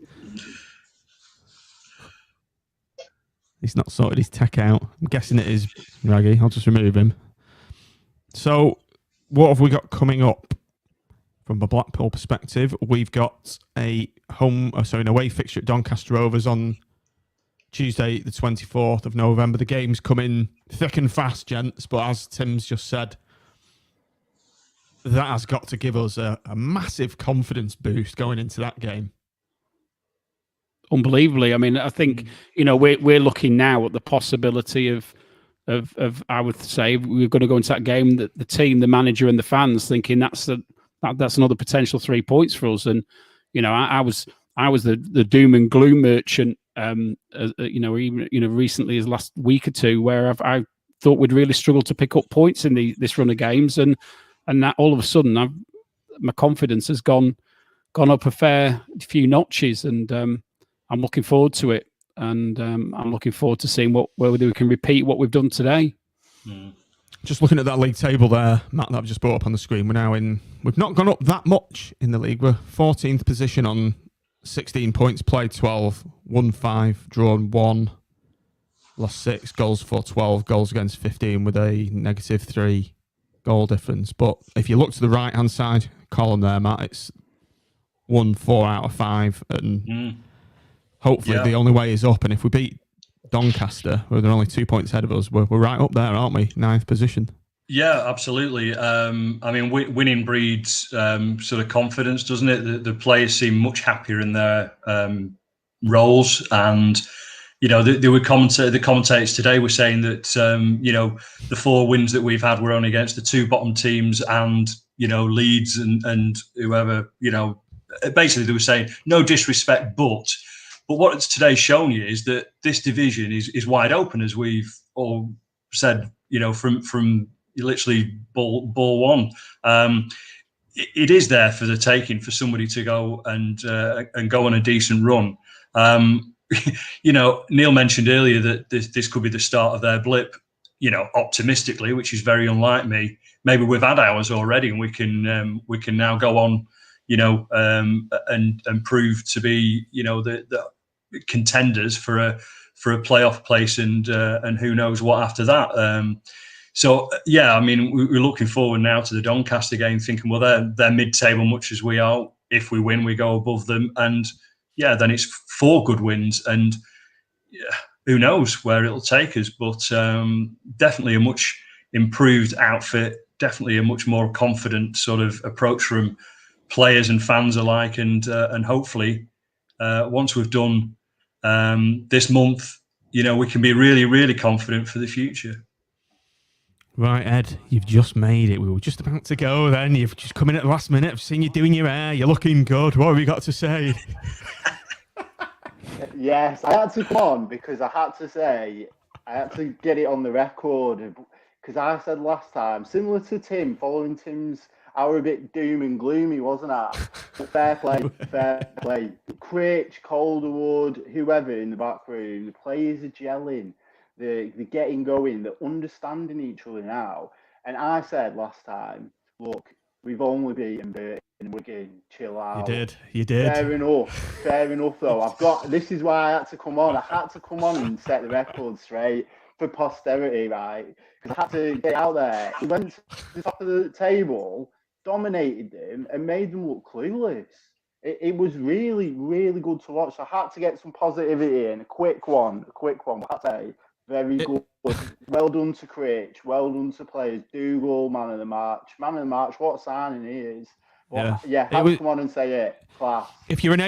He's not sorted his tech out. I'm guessing it is Raggy. I'll just remove him. So, what have we got coming up from a Blackpool perspective? We've got an away fixture at Doncaster Rovers on Tuesday, the 24th of November. The game's coming thick and fast, gents, but as Tim's just said, that has got to give us a massive confidence boost going into that game. Unbelievably. I mean, I think, we're looking now at the possibility of I would say we're going to go into that game, the team, the manager and the fans thinking that's another potential 3 points for us. And, I was the doom and gloom merchant, even recently as last week or two, where I thought we'd really struggle to pick up points in this run of games. And that all of a sudden, my confidence has gone up a fair few notches, and I'm looking forward to it. And I'm looking forward to seeing whether we can repeat what we've done today. Just looking at that league table there, Matt, that I've just brought up on the screen. We've not gone up that much in the league. We're 14th position on 16 points, played 12, won 5, drawn 1, lost 6, goals for 12, goals against 15 with a -3 goal difference. But if you look to the right hand side column there, Matt, it's 1 4 out of 5, and hopefully the only way is up. And if we beat Doncaster, where they're only 2 points ahead of us, we're right up there, aren't we? 9th position. Yeah, absolutely. I mean, winning breeds sort of confidence, doesn't it? The players seem much happier in their roles, and the commentators today were saying that the 4 wins that we've had were only against the 2 bottom teams and Leeds and whoever. Basically they were saying no disrespect, but what today's shown you is that this division is wide open, as we've all said. From literally ball one. It is there for the taking for somebody to go and go on a decent run. Neil mentioned earlier that this could be the start of their blip, optimistically, which is very unlike me. Maybe we've had ours already, and we can now go on, and prove to be, the contenders for a playoff place, and who knows what after that. I mean, we're looking forward now to the Doncaster game, thinking, well, they're mid-table much as we are. If we win, we go above them, and then it's 4 good wins, and who knows where it'll take us. But definitely a much improved outfit, definitely a much more confident sort of approach from players and fans alike, and hopefully once we've done this month, we can be really, really confident for the future. Right, Ed, you've just made it. We were just about to go then. You've just come in at the last minute. I've seen you doing your hair. You're looking good. What have you got to say? Yes, I had to come on because I had to get it on the record. Because I said last time, similar to Tim, following Tim's, I were a bit doom and gloomy, wasn't I? But fair play. Critch, Calderwood, whoever in the back room, the players are gelling. They're getting going. They're understanding each other now. And I said last time, look, we've only beaten Burton and Wigan. Chill out. You did. Fair enough though. This is why I had to come on. I had to come on and set the record straight for posterity, right? Because I had to get out there. He went to the top of the table, dominated them, and made them look clueless. It was really, really good to watch. I had to get some positivity in. A quick one. I'd say. Very good. Well done to Critch. Well done to players. Dougal, man of the match. What signing he is. But yeah, had to come on and say it. Class. If you're an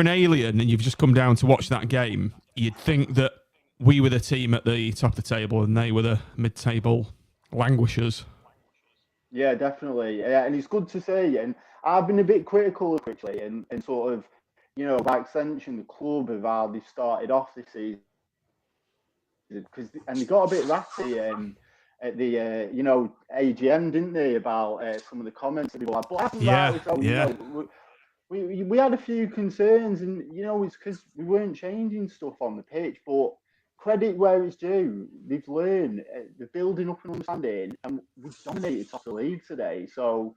alien and you've just come down to watch that game, you'd think that we were the team at the top of the table and they were the mid-table languishers. Yeah, definitely. Yeah, and it's good to see. And I've been a bit critical of Critchley and sort of, by extension, the club of how they've started off this season. And they got a bit ratty at the AGM, didn't they, about some of the comments that people had. But we had a few concerns, and it's because we weren't changing stuff on the pitch. But credit where it's due, they've learned, they're building up an understanding, and we dominated top of the league today. So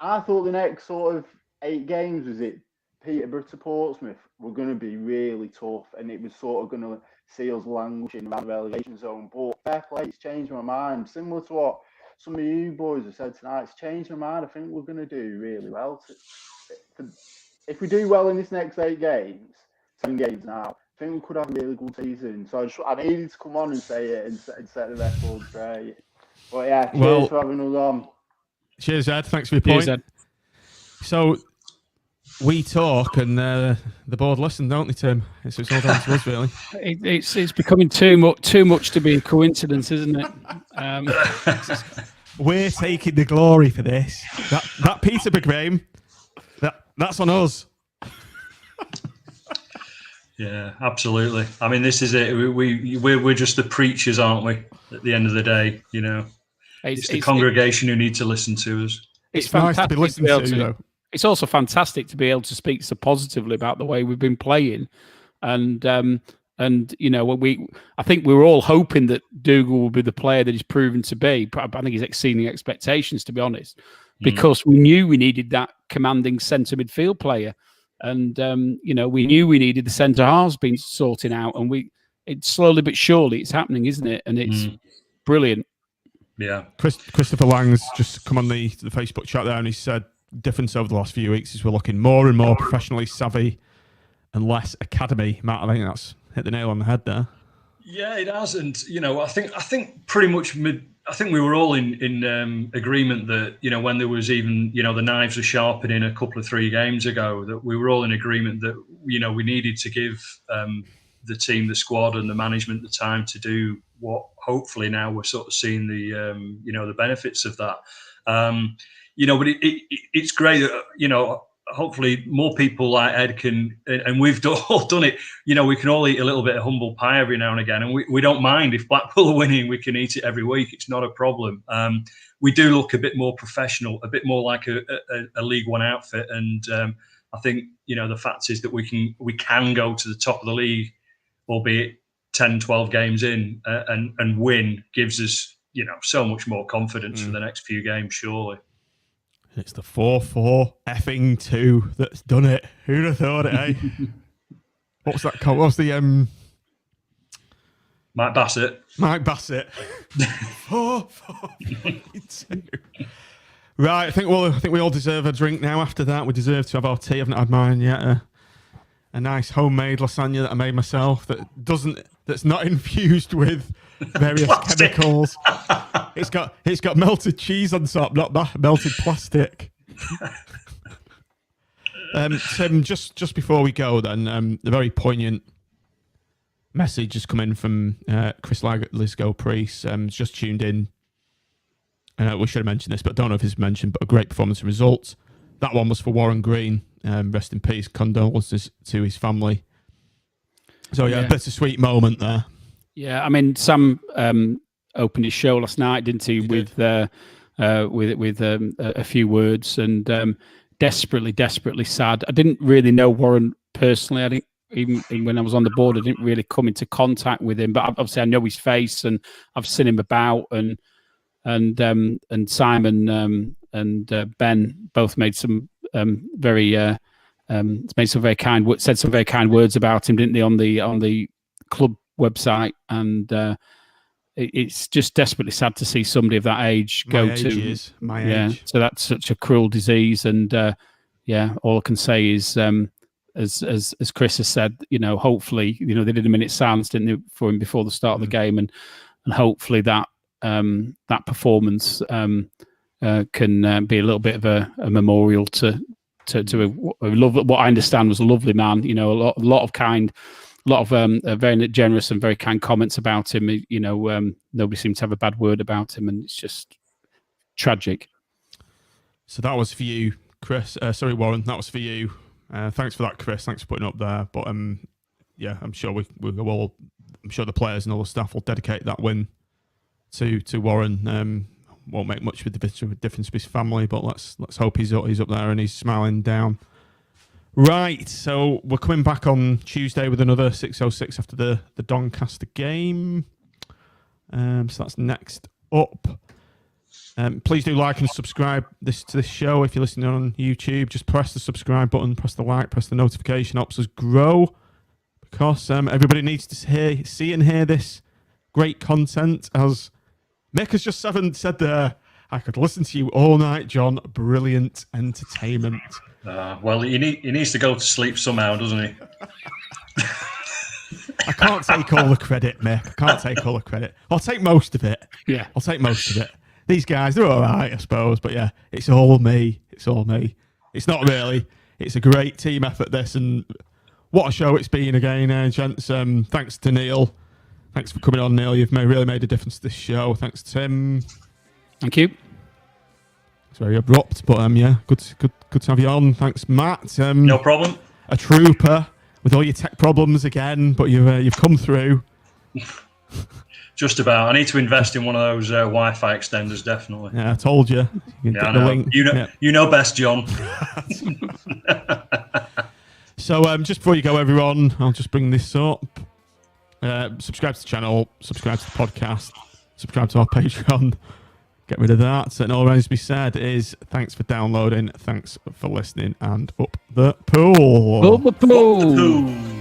I thought the next sort of 8 games, was it Peterborough to Portsmouth, were going to be really tough, and it was sort of going to see us languishing around the relegation zone. But fair play, it's changed my mind. Similar to what some of you boys have said tonight, it's changed my mind. I think we're going to do really well. If we do well in this next 8 games, 7 games now, I think we could have a really good season. So I needed to come on and say it and set the record straight. But yeah, cheers for having us on. Cheers, Ed. Thanks for your point. Ed. So we talk and the board listen, don't they, Tim? It's all down to us, really. It's becoming too much to be a coincidence, isn't it? We're taking the glory for this. That Peterborough game, that's on us. Yeah, absolutely. I mean, this is it. We're just the preachers, aren't we? At the end of the day, it's the congregation who need to listen to us. It's nice to be listened to, though. It's also fantastic to be able to speak so positively about the way we've been playing, and I think we were all hoping that Dougal will be the player that he's proven to be. I think he's exceeding expectations, to be honest, because we knew we needed that commanding centre midfield player, and we knew we needed the centre halves being sorting out, and it's slowly but surely it's happening, isn't it? And it's brilliant. Yeah, Christopher Lang's just come on the Facebook chat there, and he said, difference over the last few weeks is we're looking more and more professionally savvy and less academy. Matt, I think that's hit the nail on the head there. Yeah, it has, and I think pretty much I think we were all in agreement that when there was even the knives were sharpening a couple of 3 games ago, that we were all in agreement that we needed to give the team, the squad, and the management the time to do what hopefully now we're sort of seeing the the benefits of that. But it's great that, hopefully more people like Ed can, and we've all done it, we can all eat a little bit of humble pie every now and again. And we don't mind if Blackpool are winning, we can eat it every week. It's not a problem. We do look a bit more professional, a bit more like a League One outfit. And I think, the fact is that we can go to the top of the league, albeit 10, 12 games in, and win gives us, so much more confidence for the next few games, surely. It's the 4-4 effing 2 that's done it. Who'd have thought it, eh? What was that called? What was the Mike Bassett. 4-4-2. Right, I think we all deserve a drink now. After that, we deserve to have our tea. I haven't had mine yet. A nice homemade lasagna that I made myself that's not infused with various chemicals. It's got melted cheese on top, not melted plastic. Tim, just before we go, then a very poignant message has come in from Chris Lisgo Priest. Just tuned in we should have mentioned this, but I don't know if it's mentioned, but a great performance and results. That one was for Warren Green. Rest in peace. Condolences to his family. So, yeah, a bittersweet moment there. Yeah, I mean, Sam opened his show last night, didn't he? With a few words, and desperately sad. I didn't really know Warren personally. I didn't even when I was on the board. I didn't really come into contact with him, but obviously I know his face, and I've seen him about, and Simon and Ben both made some said some very kind words about him, didn't they, on the club website, and it's just desperately sad to see somebody of that age go to my age. So that's such a cruel disease, and all I can say is, as Chris has said, hopefully, they did a minute silence, didn't they, for him before the start of the game, and hopefully that performance can be a little bit of a memorial to what I understand was a lovely man. A lot of very generous and very kind comments about him. Nobody seemed to have a bad word about him, and it's just tragic. So that was for you, Chris. Sorry, Warren. That was for you. Thanks for that, Chris. Thanks for putting up there. But I'm sure I'm sure the players and all the staff will dedicate that win to Warren. Won't make much of a difference with his family, but let's hope he's up there and he's smiling down. Right, so we're coming back on Tuesday with another 6:06 after the Doncaster game. So that's next up. Please do like and subscribe to this show. If you're listening on YouTube, just press the subscribe button, press the like, press the notification, helps us grow, because everybody needs to see and hear this great content. As Mick has just said there, I could listen to you all night, John. Brilliant entertainment. Well, he needs to go to sleep somehow, doesn't he? I can't take all the credit, Mick. I can't take all the credit. I'll take most of it. Yeah. I'll take most of it. These guys, they're all right, I suppose. But yeah, it's all me. It's all me. It's not really. It's a great team effort, this. And what a show it's been again, gents. Thanks to Neil. Thanks for coming on, Neil. You've really made a difference to this show. Thanks, Tim. Thank you. It's very abrupt, but good to have you on. Thanks, Matt. No problem. A trooper with all your tech problems again, but you've come through. Just about. I need to invest in one of those Wi-Fi extenders, definitely. Yeah, I told you. I know. Link. You know best, John. So just before you go, everyone, I'll just bring this up. Subscribe to the channel, subscribe to the podcast, subscribe to our Patreon. Get rid of that. And all that remains to be said is thanks for downloading, thanks for listening, and up the pool. Up the pool.